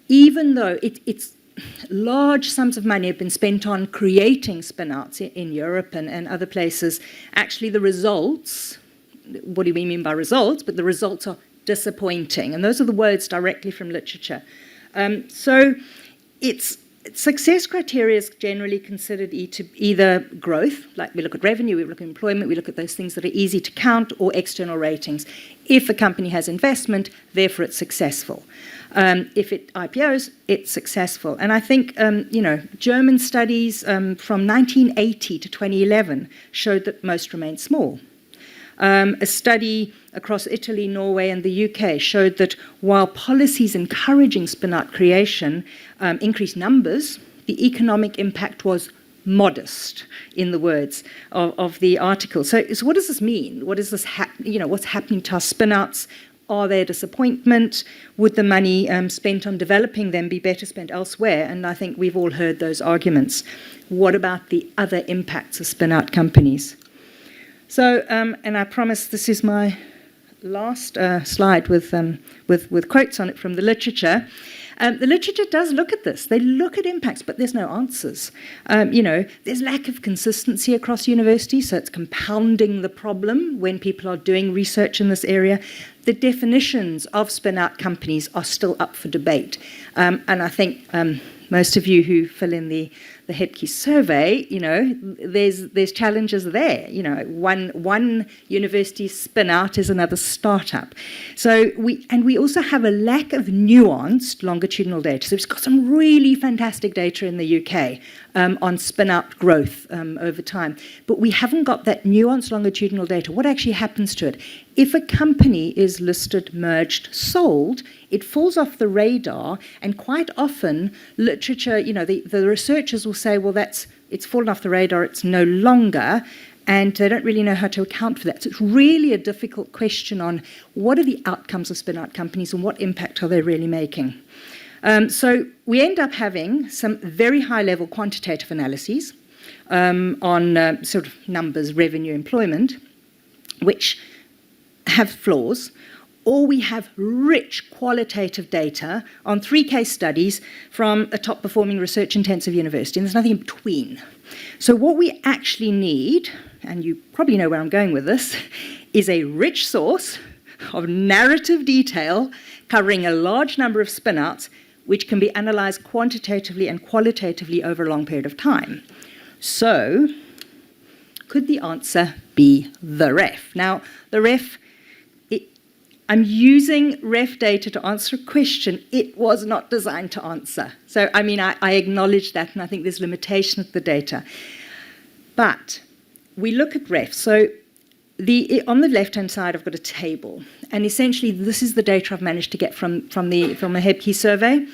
even though it's large sums of money have been spent on creating spin-outs in Europe and other places, actually the results, what do we mean by results? But the results are disappointing. And those are the words directly from literature. So it's success criteria is generally considered either growth, like we look at revenue, we look at employment, we look at those things that are easy to count, or external ratings. If a company has investment, therefore it's successful. If it IPOs, it's successful. And I think, you know, German studies from 1980 to 2011 showed that most remained small. A study across Italy, Norway, and the UK showed that while policies encouraging spin-out creation increased numbers, the economic impact was modest, in the words of the article. So what does this mean? What is this? You know, what's happening to our spin-outs? Are there disappointment? Would the money spent on developing them be better spent elsewhere? And I think we've all heard those arguments. What about the other impacts of spin-out companies? So, and I promise this is my last slide with quotes on it from the literature. The literature does look at this. They look at impacts, but there's no answers. You know, there's lack of consistency across universities, so it's compounding the problem when people are doing research in this area. the definitions of spin-out companies are still up for debate. And I think most of you who fill in the Hebke survey, there's challenges there. One university spin-out is another startup. So we also have a lack of nuanced longitudinal data. So we've got some really fantastic data in the UK on spin-out growth over time. But we haven't got that nuanced longitudinal data. What actually happens to it? If a company is listed, merged, sold, it falls off the radar, and quite often literature, the researchers will say, well, it's fallen off the radar, it's no longer, and they don't really know how to account for that. So it's really a difficult question on what are the outcomes of spin-out companies and what impact are they really making. So we end up having some very high-level quantitative analyses on sort of numbers, revenue, employment, which have flaws, or we have rich qualitative data on 3 case studies from a top-performing research-intensive university, and there's nothing in between. So what we actually need, and you probably know where I'm going with this, is a rich source of narrative detail covering a large number of spin-outs, which can be analysed quantitatively and qualitatively over a long period of time. So, could the answer be the REF? Now, the REF, I'm using REF data to answer a question it was not designed to answer. So, I acknowledge that, and I think there's limitation of the data. But we look at REF. So, on the left-hand side, I've got a table, and essentially this is the data I've managed to get from the Hebke survey.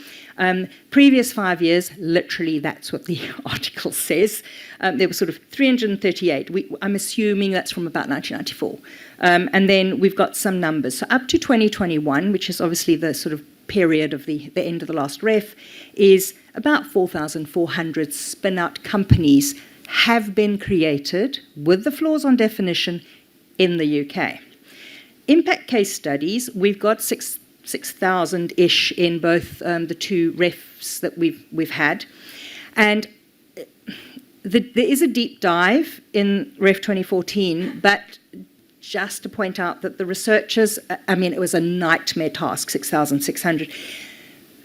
Previous 5 years, literally that's what the article says. There were sort of 338. I'm assuming that's from about 1994. And then we've got some numbers. So up to 2021, which is obviously the sort of period of the end of the last REF, is about 4,400 spin-out companies have been created with the flaws on definition in the UK. Impact case studies, we've got 6,000-ish in both the 2 REFs that we've had. And there is a deep dive in REF 2014, but just to point out that the researchers, it was a nightmare task, 6,600.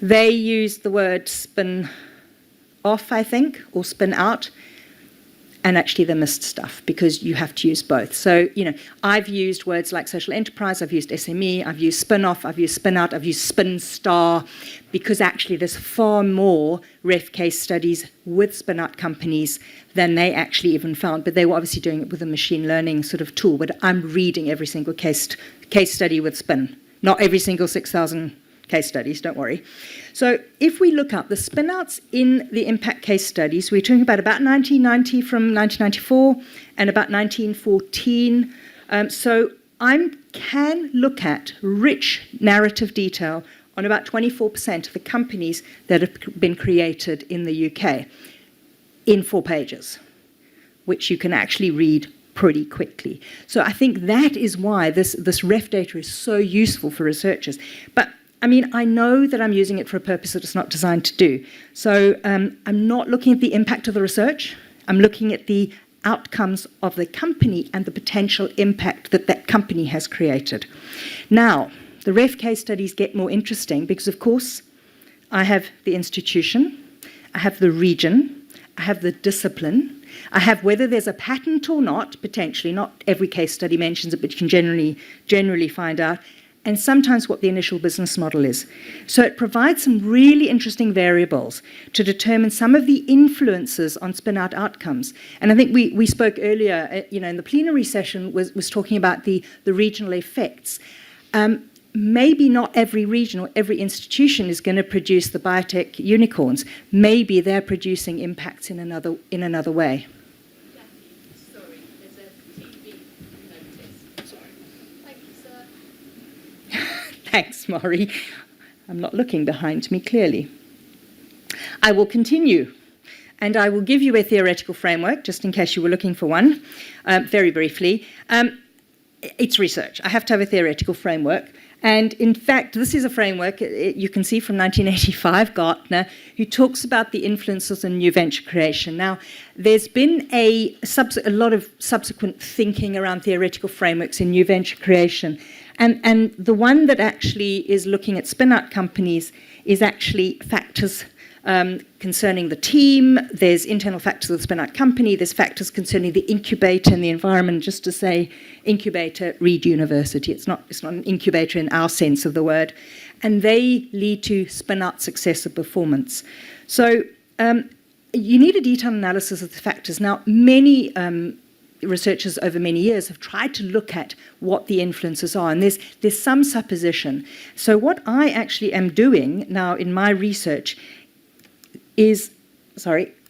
They used the word spin off, I think, or spin out. And actually they missed stuff because you have to use both. So, I've used words like social enterprise, I've used SME, I've used spin-off, I've used spin-out, I've used spin-star, because actually there's far more REF case studies with spin-out companies than they actually even found. But they were obviously doing it with a machine learning sort of tool. But I'm reading every single case study with spin, not every single 6,000 case studies, don't worry. So if we look up the spin-outs in the impact case studies, we're talking about 1990 from 1994 and about 1914. So I can look at rich narrative detail on about 24% of the companies that have been created in the UK in 4 pages, which you can actually read pretty quickly. So I think that is why this REF data is so useful for researchers. But I know that I'm using it for a purpose that it's not designed to do. So I'm not looking at the impact of the research. I'm looking at the outcomes of the company and the potential impact that that company has created. Now, the REF case studies get more interesting because, of course, I have the institution, I have the region, I have the discipline, I have whether there's a patent or not, potentially. Not every case study mentions it, but you can generally find out. And sometimes what the initial business model is. So it provides some really interesting variables to determine some of the influences on spin-out outcomes. And I think we spoke earlier, in the plenary session, was talking about the regional effects. Maybe not every region or every institution is going to produce the biotech unicorns. Maybe they're producing impacts in another way. Sorry, there's a TV notice. Sorry. Thank you, sir. Thanks, Maury. I'm not looking behind me, clearly. I will continue, and I will give you a theoretical framework, just in case you were looking for one, very briefly. It's research. I have to have a theoretical framework. And in fact, this is a framework you can see from 1985, Gartner, who talks about the influences in new venture creation. Now, there's been a lot of subsequent thinking around theoretical frameworks in new venture creation. And the one that actually is looking at spin-out companies is actually factors concerning the team. There's internal factors of the spin-out company. There's factors concerning the incubator and the environment. Just to say, incubator, read university. It's not an incubator in our sense of the word. And they lead to spin-out success or performance. So you need a detailed analysis of the factors. Now, many researchers over many years have tried to look at what the influences are, and there's some supposition. So what I actually am doing now in my research is,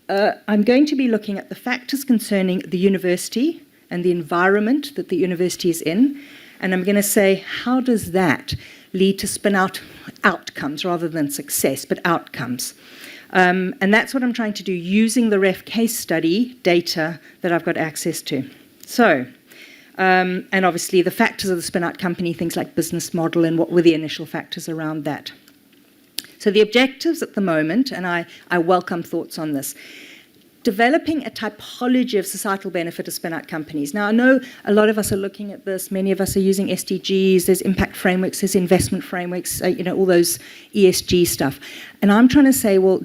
I'm going to be looking at the factors concerning the university and the environment that the university is in, and I'm going to say, how does that lead to spin-out outcomes rather than success, but outcomes? And that's what I'm trying to do using the REF case study data that I've got access to. So, and obviously the factors of the spin-out company, things like business model and what were the initial factors around that. So the objectives at the moment, and I welcome thoughts on this, developing a typology of societal benefit of spin-out companies. Now, I know a lot of us are looking at this. Many of us are using SDGs. There's impact frameworks. There's investment frameworks, all those ESG stuff. And I'm trying to say, well,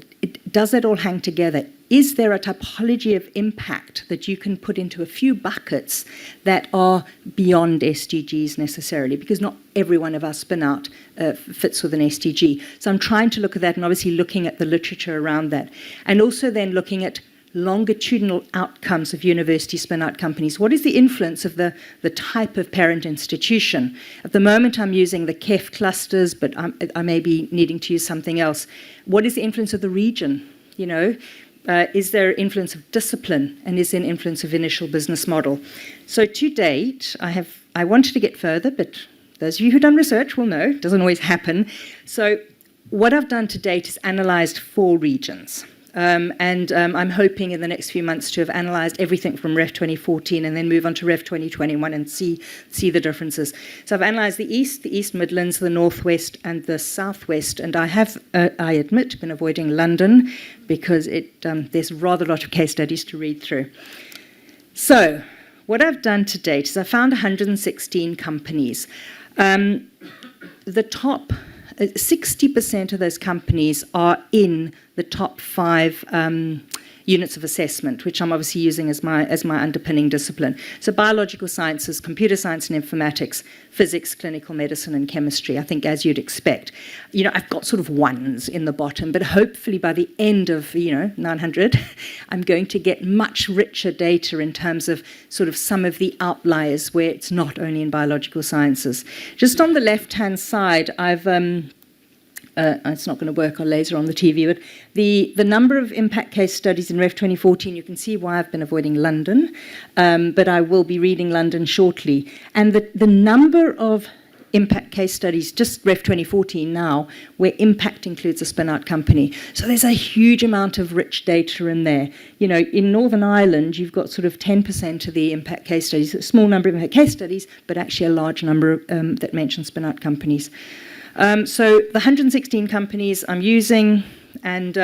does that all hang together? Is there a typology of impact that you can put into a few buckets that are beyond SDGs necessarily? Because not every one of our spin-out fits with an SDG. So I'm trying to look at that and obviously looking at the literature around that. And also then looking at longitudinal outcomes of university spin-out companies. What is the influence of the type of parent institution? At the moment, I'm using the KEF clusters, but I may be needing to use something else. What is the influence of the region? Is there influence of discipline, and is there an influence of initial business model? So to date, I wanted to get further, but those of you who've done research will know it doesn't always happen. So what I've done to date is analysed 4 regions. I'm hoping in the next few months to have analysed everything from REF 2014 and then move on to REF 2021 and see the differences. So I've analysed the East Midlands, the Northwest and the Southwest, and I have, I admit, been avoiding London because there's rather a lot of case studies to read through. So what I've done to date is I found 116 companies. The top 60% of those companies are in the top 5 units of assessment, which I'm obviously using as my underpinning discipline. So biological sciences, computer science and informatics, physics, clinical medicine and chemistry, I think as you'd expect. I've got sort of 1s in the bottom, but hopefully by the end of, 900, I'm going to get much richer data in terms of sort of some of the outliers where it's not only in biological sciences. Just on the left-hand side, I've it's not going to work on laser on the TV, but the number of impact case studies in REF 2014, you can see why I've been avoiding London, but I will be reading London shortly. And the number of impact case studies, just REF 2014 now, where impact includes a spin-out company. So there's a huge amount of rich data in there. In Northern Ireland, you've got sort of 10% of the impact case studies, a small number of impact case studies, but actually a large number that mention spin-out companies. So the 116 companies I'm using, and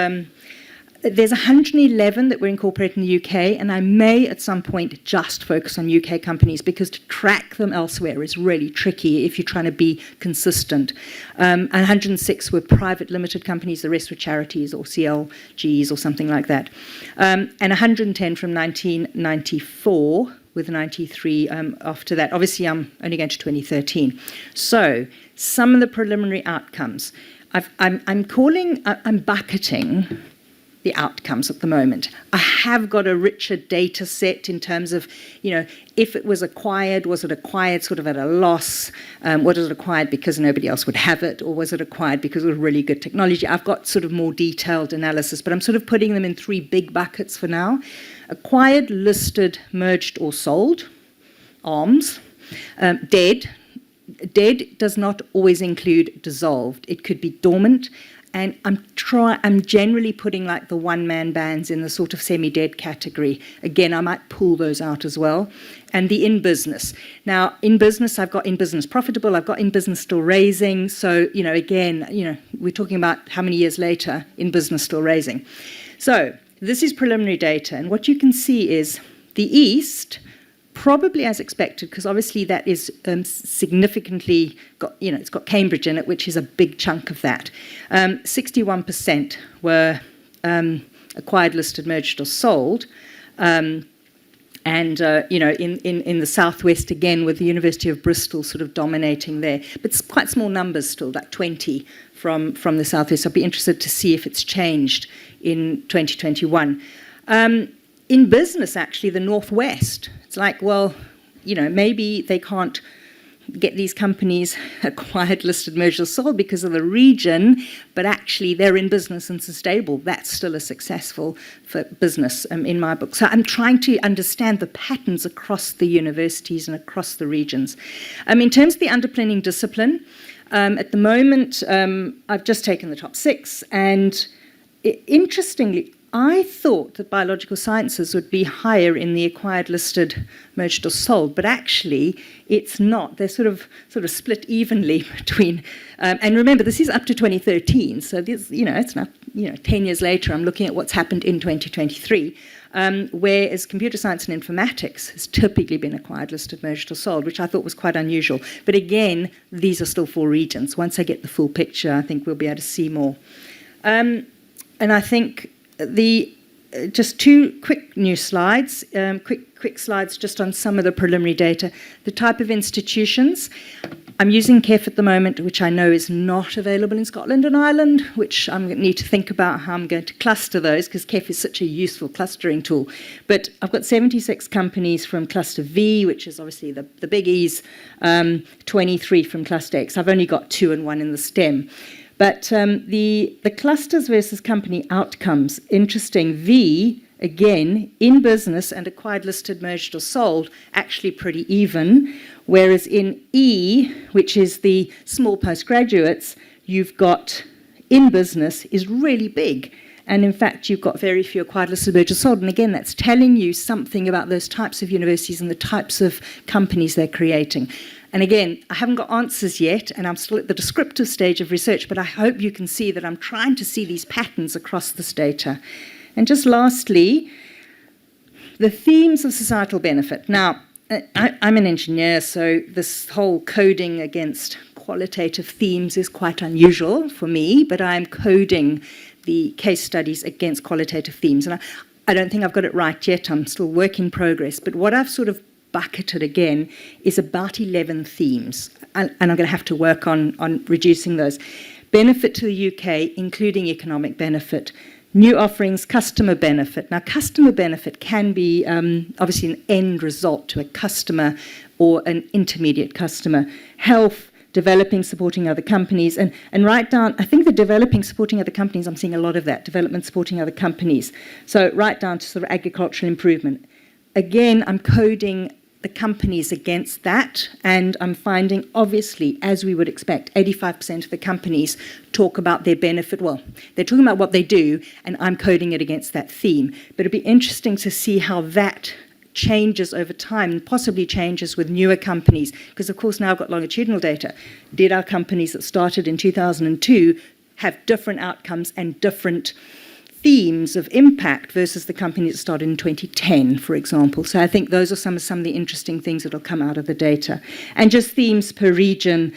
there's 111 that we're incorporating in the UK, and I may at some point just focus on UK companies because to track them elsewhere is really tricky if you're trying to be consistent. And 106 were private limited companies, the rest were charities or CLGs or something like that. And 110 from 1994, with 93 after that. Obviously, I'm only going to 2013. So some of the preliminary outcomes. I'm bucketing the outcomes at the moment. I have got a richer data set in terms of, if it was acquired, was it acquired sort of at a loss? Was it acquired because nobody else would have it? Or was it acquired because it was really good technology? I've got sort of more detailed analysis, but I'm sort of putting them in 3 big buckets for now. Acquired, listed, merged or sold, arms, dead. Dead does not always include dissolved. It could be dormant. And I'm generally putting like the one-man bands in the sort of semi-dead category. Again, I might pull those out as well. And the in-business. Now, in business, I've got in-business profitable. I've got in-business still raising. So, again, we're talking about how many years later in-business still raising. So this is preliminary data. And what you can see is the East probably as expected, because obviously that is significantly got, it's got Cambridge in it, which is a big chunk of that. 61% were acquired, listed, merged, or sold. And in the southwest again, with the University of Bristol sort of dominating there, but it's quite small numbers still, like 20 from the southwest. I'd be interested to see if it's changed in 2021. In business, actually, the northwest, it's like, well, maybe they can't get these companies acquired, listed, merged, or sold because of the region, but actually they're in business and sustainable. That's still a successful for business in my book. So I'm trying to understand the patterns across the universities and across the regions. In terms of the underpinning discipline, at the moment, I've just taken the top 6, and interestingly, I thought that biological sciences would be higher in the acquired, listed, merged, or sold, but actually it's not. They're sort of split evenly between. And remember, this is up to 2013, so this, it's not 10 years later. I'm looking at what's happened in 2023, whereas computer science and informatics has typically been acquired, listed, merged, or sold, which I thought was quite unusual. But again, these are still 4 regions. Once I get the full picture, I think we'll be able to see more. And I think just 2 quick new slides, quick slides just on some of the preliminary data. The type of institutions. I'm using KEF at the moment, which I know is not available in Scotland and Ireland, which I'm going to need to think about how I'm going to cluster those, because KEF is such a useful clustering tool. But I've got 76 companies from Cluster V, which is obviously the biggies, 23 from Cluster X. I've only got 2 and 1 in the STEM. But the clusters versus company outcomes, interesting. V, again, in business and acquired, listed, merged, or sold, actually pretty even. Whereas in E, which is the small postgraduates, you've got in business is really big. And in fact, you've got very few acquired, listed, merged, or sold. And again, that's telling you something about those types of universities and the types of companies they're creating. And again, I haven't got answers yet, and I'm still at the descriptive stage of research, but I hope you can see that I'm trying to see these patterns across this data. And just lastly, the themes of societal benefit. Now, I'm an engineer, so this whole coding against qualitative themes is quite unusual for me, but I'm coding the case studies against qualitative themes. And I don't think I've got it right yet. I'm still work in progress. But what I've sort of bucketed again is about 11 themes, and I'm going to have to work on reducing those. Benefit to the UK, including economic benefit. New offerings, customer benefit. Now, customer benefit can be obviously an end result to a customer or an intermediate customer. Health, developing, supporting other companies, and right down, I think the developing, supporting other companies, I'm seeing a lot of that, development, supporting other companies. So right down to sort of agricultural improvement. Again, I'm coding the companies against that, and I'm finding, obviously, as we would expect, 85% of the companies talk about their benefit. Well, they're talking about what they do, and I'm coding it against that theme. But it'd be interesting to see how that changes over time, and possibly changes with newer companies, because, of course, now I've got longitudinal data. Did our companies that started in 2002 have different outcomes and different themes of impact versus the company that started in 2010, for example? So I think those are some of the interesting things that will come out of the data. And just themes per region,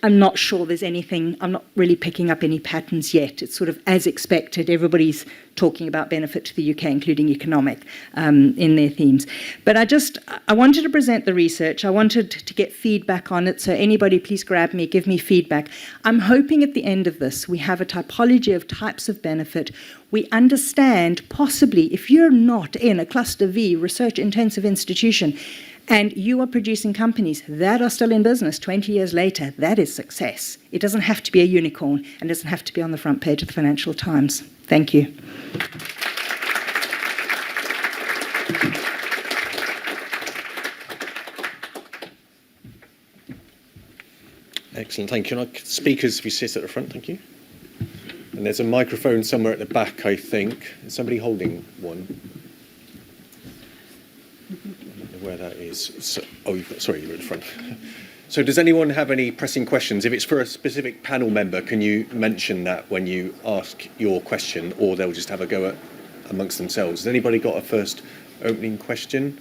I'm not sure there's anything, I'm not really picking up any patterns yet. It's sort of as expected, everybody's talking about benefit to the UK, including economic, in their themes. But I wanted to present the research. I wanted to get feedback on it, so anybody please grab me, give me feedback. I'm hoping at the end of this we have a typology of types of benefit. We understand, possibly, if you're not in a Cluster V research-intensive institution and you are producing companies that are still in business 20 years later, that is success. It doesn't have to be a unicorn, and doesn't have to be on the front page of the Financial Times. Thank you. Excellent, thank you. Speakers, if you sit at the front, thank you. And there's a microphone somewhere at the back, I think. Is somebody holding one? I don't know where that is. So, sorry, you're at the front. So does anyone have any pressing questions? If it's for a specific panel member, can you mention that when you ask your question, or they'll just have a go at amongst themselves? Has anybody got a first opening question?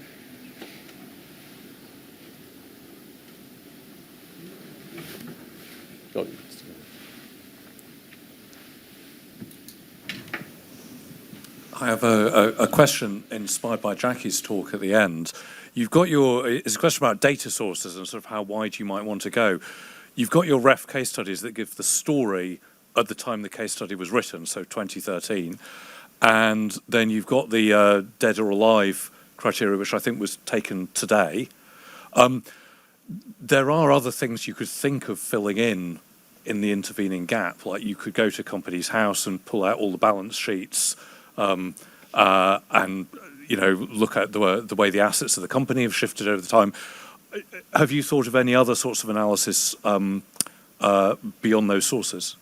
a question inspired by Jackie's talk at the end. It's a question about data sources and sort of how wide you might want to go. You've got your ref case studies that give the story at the time the case study was written, so 2013. And then you've got the dead or alive criteria, which I think was taken today. There are other things you could think of filling in the intervening gap, like you could go to Companies House and pull out all the balance sheets and look at the way the assets of the company have shifted over the time. Have you thought of any other sorts of analysis beyond those sources?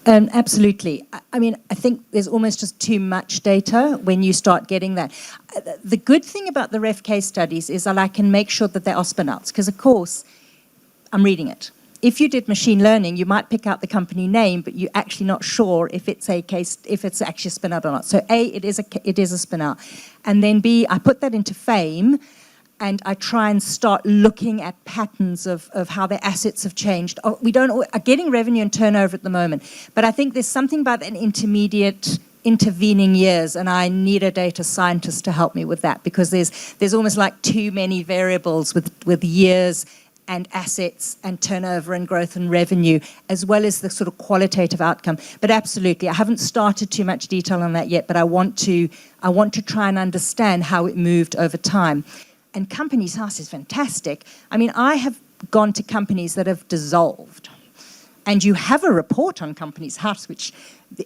Absolutely. I mean, I think there's almost just too much data when you start getting that. The good thing about the ref case studies is that I can make sure that they are spin-outs, because of course, I'm reading it. If you did machine learning, you might pick out the company name, but you're actually not sure if it's actually a spin-out or not. So A, it is a spin-out. And then B, I put that into FAME, and I try and start looking at patterns of how their assets have changed. We are getting revenue and turnover at the moment, but I think there's something about an intervening years, and I need a data scientist to help me with that, because there's almost like too many variables with years and assets and turnover and growth and revenue, as well as the sort of qualitative outcome. But absolutely, I haven't started too much detail on that yet, but I want to try and understand how it moved over time. And Companies House is fantastic. I mean, I have gone to companies that have dissolved, and you have a report on Companies House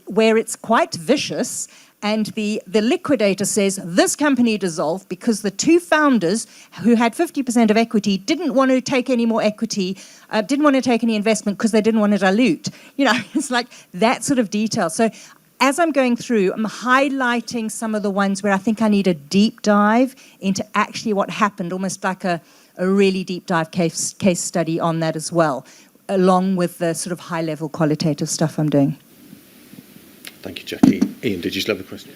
where it's quite vicious, and the liquidator says this company dissolved because the two founders who had 50% of equity didn't want to take any more equity, didn't want to take any investment because they didn't want to dilute. It's like that sort of detail. So as I'm going through, I'm highlighting some of the ones where I think I need a deep dive into actually what happened, almost like a really deep dive case study on that as well, along with the sort of high-level qualitative stuff I'm doing. Thank you, Jackie. Ian, did you still have a question?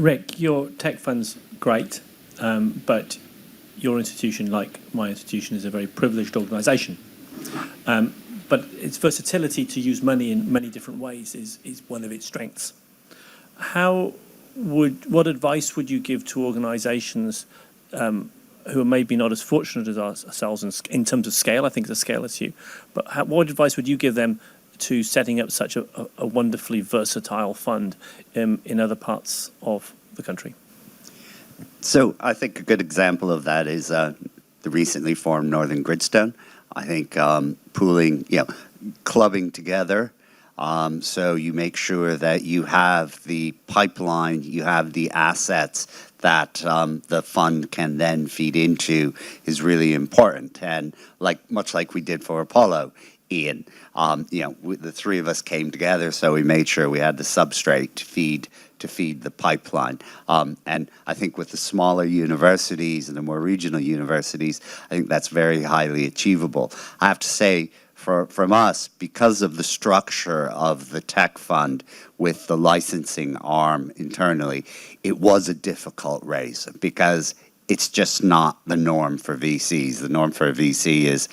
Rick, your tech fund's great, but your institution, like my institution, is a very privileged organisation. But its versatility to use money in many different ways is one of its strengths. What advice would you give to organisations who are maybe not as fortunate as ourselves in terms of scale? I think it's a scale issue. But what advice would you give them to setting up such a wonderfully versatile fund in other parts of the country? So I think a good example of that is the recently formed Northern Gridstone. I think pooling, clubbing together, so you make sure that you have the pipeline, you have the assets that the fund can then feed into is really important. And much like we did for Apollo, Ian, the three of us came together, so we made sure we had the substrate to feed the pipeline. And I think with the smaller universities and the more regional universities, I think that's very highly achievable. I have to say, from us, because of the structure of the tech fund with the licensing arm internally, it was a difficult raise because it's just not the norm for VCs. The norm for a VC is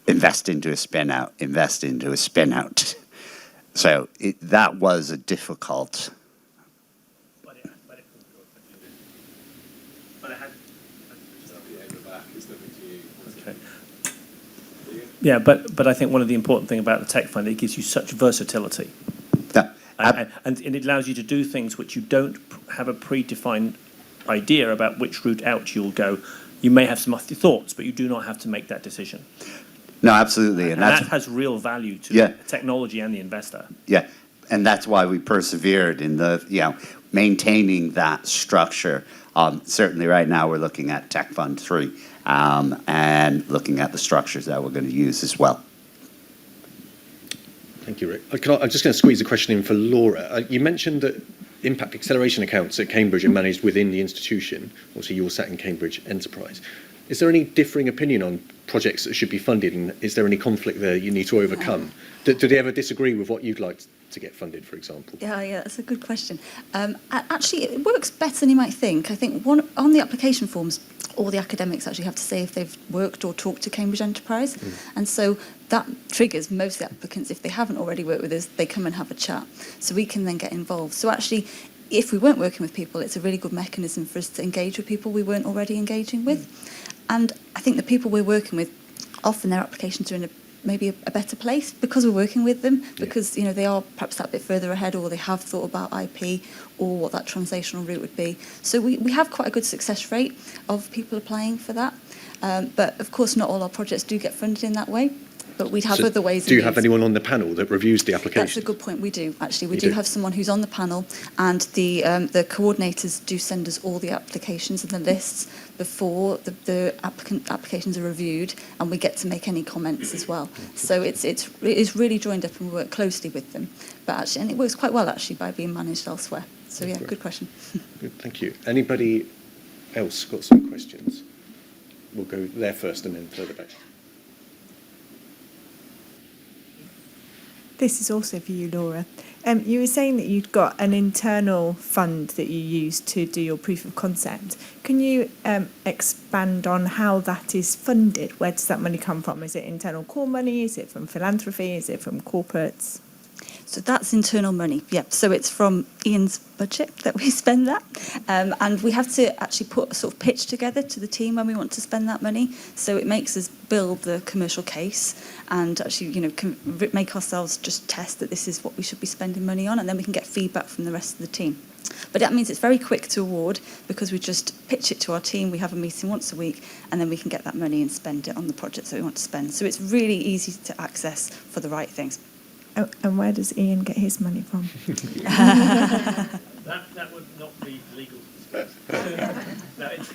invest into a spin out, invest into a spin out. So that was a difficult. Yeah, but I think one of the important things about the tech fund, it gives you such versatility. Yeah. And it allows you to do things which you don't have a predefined idea about which route out you'll go. You may have some thoughts, but you do not have to make that decision. No, absolutely. And that has real value to the technology and the investor. Yeah, and that's why we persevered in maintaining that structure. Certainly right now we're looking at Tech Fund 3 and looking at the structures that we're going to use as well. Thank you, Rick. I'm just going to squeeze a question in for Laura. You mentioned that impact acceleration accounts at Cambridge are managed within the institution. Obviously, you're sat in Cambridge Enterprise. Is there any differing opinion on projects that should be funded, and is there any conflict there you need to overcome? Do they ever disagree with what you'd like to get funded, for example? Yeah, that's a good question. Actually, it works better than you might think. I think on the application forms, all the academics actually have to say if they've worked or talked to Cambridge Enterprise. And so that triggers most of the applicants. If they haven't already worked with us, they come and have a chat. So we can then get involved. So actually, if we weren't working with people, it's a really good mechanism for us to engage with people we weren't already engaging with. And I think the people we're working with, often their applications are in maybe a better place because we're working with them, because they are perhaps that bit further ahead, or they have thought about IP or what that translational route would be. So we have quite a good success rate of people applying for that. But of course, not all our projects do get funded in that way. But we'd have other ways. Do you have anyone on the panel that reviews the application? That's a good point. We do, actually. We do have someone who's on the panel, and the coordinators do send us all the applications and the lists before the applications are reviewed, and we get to make any comments as well. So it is really joined up, and we work closely with them. But actually, and it works quite well, actually, by being managed elsewhere. So yeah, good question. Good, thank you. Anybody else got some questions? We'll go there first and then further back. This is also for you, Laura. You were saying that you'd got an internal fund that you use to do your proof of concept. Can you expand on how that is funded? Where does that money come from? Is it internal core money? Is it from philanthropy? Is it from corporates? So that's internal money, yeah. So it's from Ian's budget that we spend that. And we have to actually put a sort of pitch together to the team when we want to spend that money. So it makes us build the commercial case and actually, make ourselves just test that this is what we should be spending money on, and then we can get feedback from the rest of the team. But that means it's very quick to award because we just pitch it to our team. We have a meeting once a week, and then we can get that money and spend it on the projects that we want to spend. So it's really easy to access for the right things. Oh, and where does Ian get his money from? That would not be legal to discuss. No, it's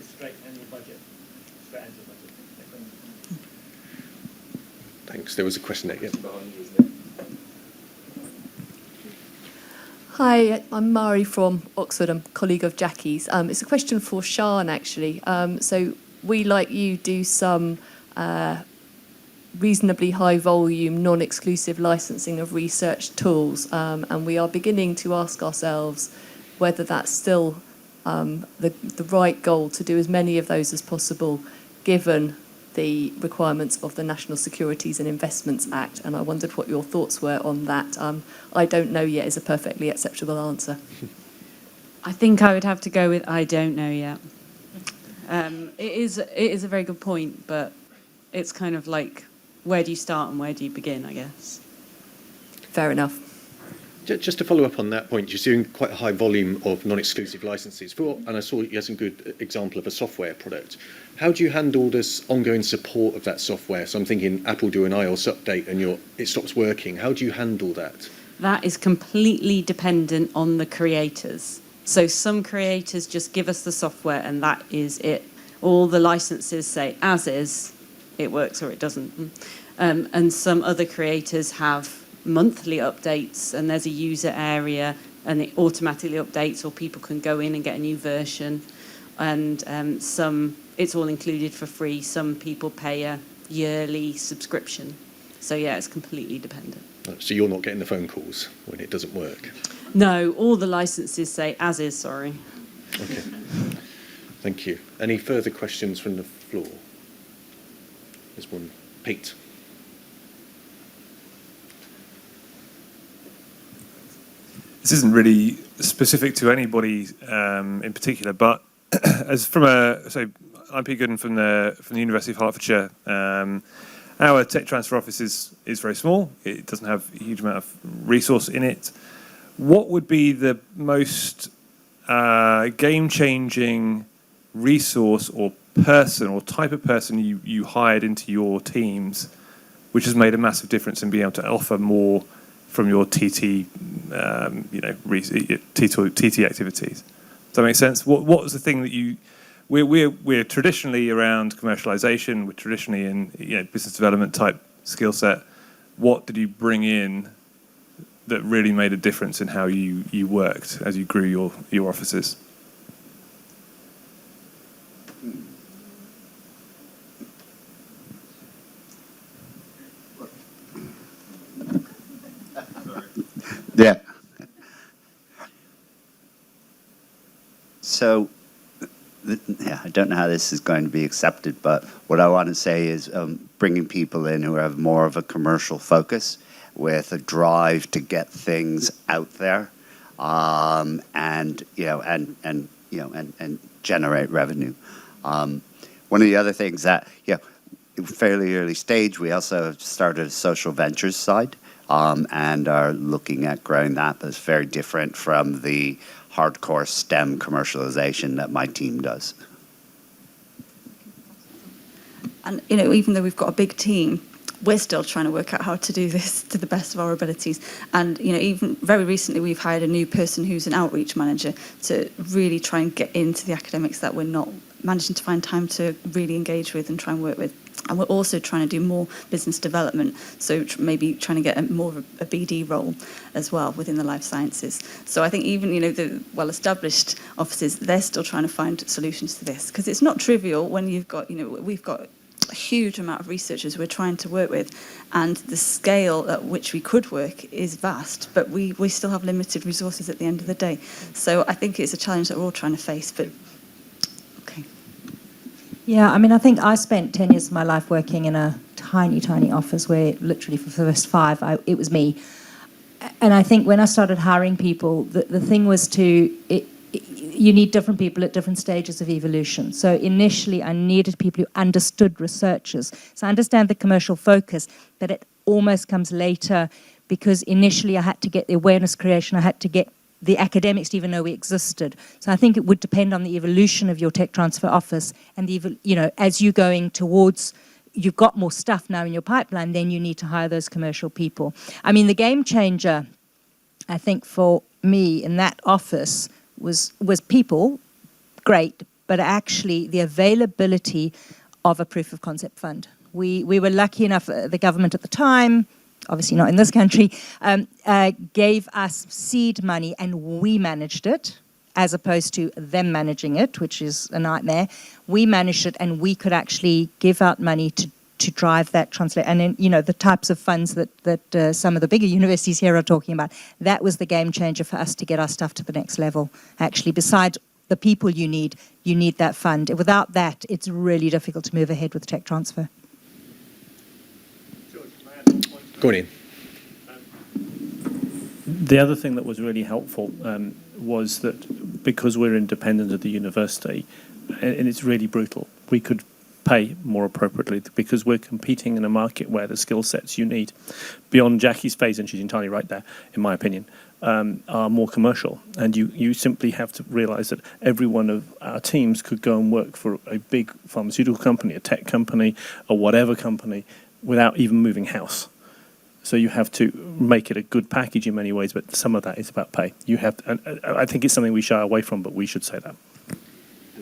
straight annual budget. Straight annual budget. Thanks. There was a question there. Yeah. Hi, I'm Mari from Oxford. I'm a colleague of Jackie's. It's a question for Sian, actually. So we, like you, do some reasonably high volume, non-exclusive licensing of research tools, and we are beginning to ask ourselves whether that's still the right goal to do as many of those as possible, given the requirements of the National Securities and Investments Act. And I wondered what your thoughts were on that. I don't know yet is a perfectly acceptable answer. I think I would have to go with I don't know yet. It is a very good point, but it's kind of like, where do you start and where do you begin, I guess? Fair enough. Just to follow up on that point, you're seeing quite a high volume of non-exclusive licenses and I saw you had some good example of a software product. How do you handle this ongoing support of that software? So I'm thinking Apple do an iOS update and it stops working. How do you handle that? That is completely dependent on the creators. So some creators just give us the software and that is it. All the licenses say as is, it works or it doesn't. And some other creators have monthly updates and there's a user area and it automatically updates, or people can go in and get a new version. And some, it's all included for free. Some people pay a yearly subscription. So yeah, it's completely dependent. So you're not getting the phone calls when it doesn't work? No, all the licenses say as is, sorry. Okay, thank you. Any further questions from the floor? There's one. Pete. This isn't really specific to anybody in particular, but as from I'm Pete Gooden from the University of Hertfordshire. Our tech transfer office is very small. It doesn't have a huge amount of resource in it. What would be the most game-changing resource or person or type of person you hired into your teams, which has made a massive difference in being able to offer more from your TT, TT activities? Does that make sense? What was the thing that we're traditionally around commercialization, we're traditionally in business development type skill set. What did you bring in that really made a difference in how you worked as you grew your offices? Yeah. So yeah, I don't know how this is going to be accepted, but what I want to say is bringing people in who have more of a commercial focus with a drive to get things out there, and generate revenue. One of the other things that, fairly early stage, we also started a social ventures side, and are looking at growing that, but it's very different from the hardcore STEM commercialization that my team does. And, even though we've got a big team, we're still trying to work out how to do this to the best of our abilities. And, even very recently, we've hired a new person who's an outreach manager to really try and get into the academics that we're not managing to find time to really engage with and try and work with. And we're also trying to do more business development, so maybe trying to get more of a BD role as well within the life sciences. So I think even, the well-established offices, they're still trying to find solutions to this, because it's not trivial when you've got, we've got a huge amount of researchers we're trying to work with, and the scale at which we could work is vast, but we still have limited resources at the end of the day. So I think it's a challenge that we're all trying to face, but okay. Yeah, I think I spent 10 years of my life working in a tiny, tiny office where literally for the first 5, it was me. And I think when I started hiring people, the thing was you need different people at different stages of evolution. So initially, I needed people who understood researchers. So I understand the commercial focus, but it almost comes later, because initially I had to get the awareness creation, I had to get the academics to even know we existed. So I think it would depend on the evolution of your tech transfer office, and as you're going towards, you've got more stuff now in your pipeline, then you need to hire those commercial people. The game changer, I think, for me in that office was people, great, but actually the availability of a proof of concept fund. We were lucky enough, the government at the time, obviously not in this country, gave us seed money and we managed it, as opposed to them managing it, which is a nightmare. We managed it, and we could actually give out money to drive that translate. And then, the types of funds that some of the bigger universities here are talking about, that was the game changer for us to get our stuff to the next level. Actually, besides the people you need that fund. Without that, it's really difficult to move ahead with tech transfer. Go on in. The other thing that was really helpful was that because we're independent of the university, and it's really brutal, we could pay more appropriately because we're competing in a market where the skill sets you need, beyond Jackie's phase, and she's entirely right there, in my opinion, are more commercial. And you simply have to realise that every one of our teams could go and work for a big pharmaceutical company, a tech company, or whatever company, without even moving house. So you have to make it a good package in many ways, but some of that is about pay. You have to, and I think it's something we shy away from, but we should say that.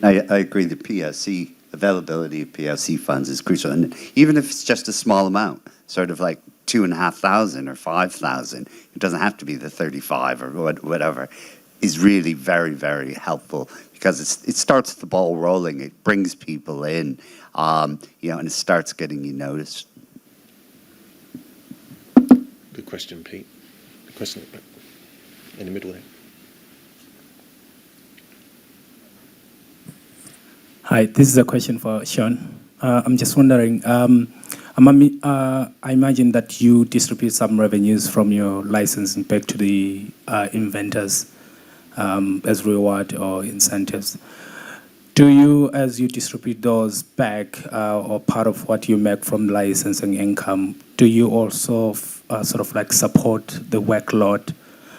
I agree. The PLC availability of PLC funds is crucial, and even if it's just a small amount, sort of like 2,500 or 5,000, it doesn't have to be the 35 or whatever, is really very, very helpful, because it starts the ball rolling. It brings people in, and it starts getting you noticed. Good question, Pete. Good question in the middle there. Hi, this is a question for Sean. I'm just wondering, I imagine that you distribute some revenues from your licensing back to the inventors as reward or incentives. Do you, as you distribute those back or part of what you make from licensing income, do you also sort of like support the workload,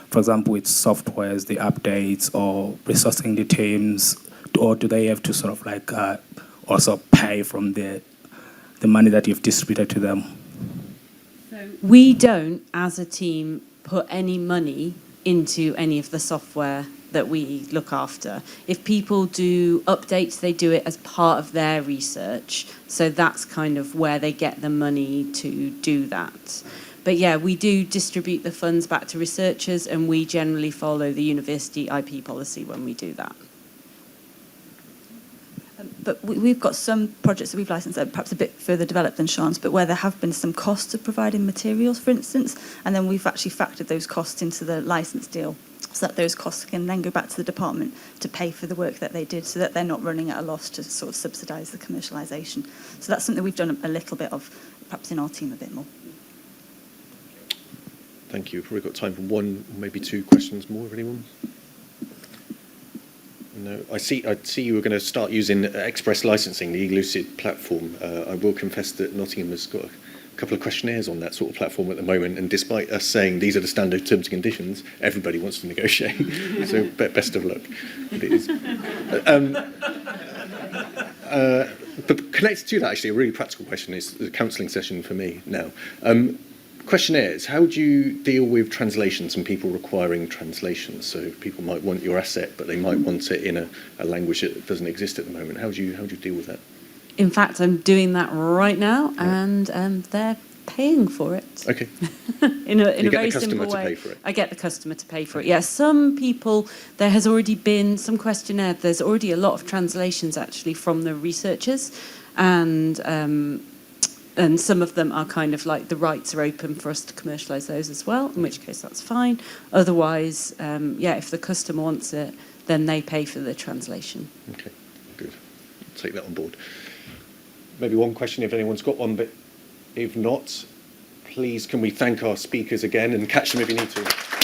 for example, with softwares, the updates, or resourcing the teams, or do they have to sort of like also pay from the money that you've distributed to them? So we don't, as a team, put any money into any of the software that we look after. If people do updates, they do it as part of their research. So that's kind of where they get the money to do that. But yeah, we do distribute the funds back to researchers, and we generally follow the university IP policy when we do that. But we've got some projects that we've licensed that are perhaps a bit further developed than Sean's, but where there have been some costs of providing materials, for instance, and then we've actually factored those costs into the license deal. so that those costs can then go back to the department to pay for the work that they did, so that they're not running at a loss to sort of subsidise the commercialisation. So that's something we've done a little bit of, perhaps in our team a bit more. Thank you. We've probably got time for one, maybe two questions more. Anyone? No. I see you were going to start using Express Licensing, the eLucid platform. I will confess that Nottingham has got a couple of questionnaires on that sort of platform at the moment, and despite us saying these are the standard terms and conditions, everybody wants to negotiate. So best of luck. But it is. But connected to that, actually, a really practical question is the counselling session for me now. Questionnaires, how do you deal with translations and people requiring translations? So people might want your asset, but they might want it in a language that doesn't exist at the moment. How do you deal with that? In fact, I'm doing that right now, and they're paying for it. Okay. in a You get very the customer simple to way. pay for it. I get the customer to pay for it. Yeah, some people, there has already been some questionnaire. There's already a lot of translations actually from the researchers, and some of them are kind of like the rights are open for us to commercialise those as well, in which case that's fine. Otherwise, if the customer wants it, then they pay for the translation. Okay, good. I'll take that on board. Maybe one question if anyone's got one, but if not, please can we thank our speakers again and catch them if you need to.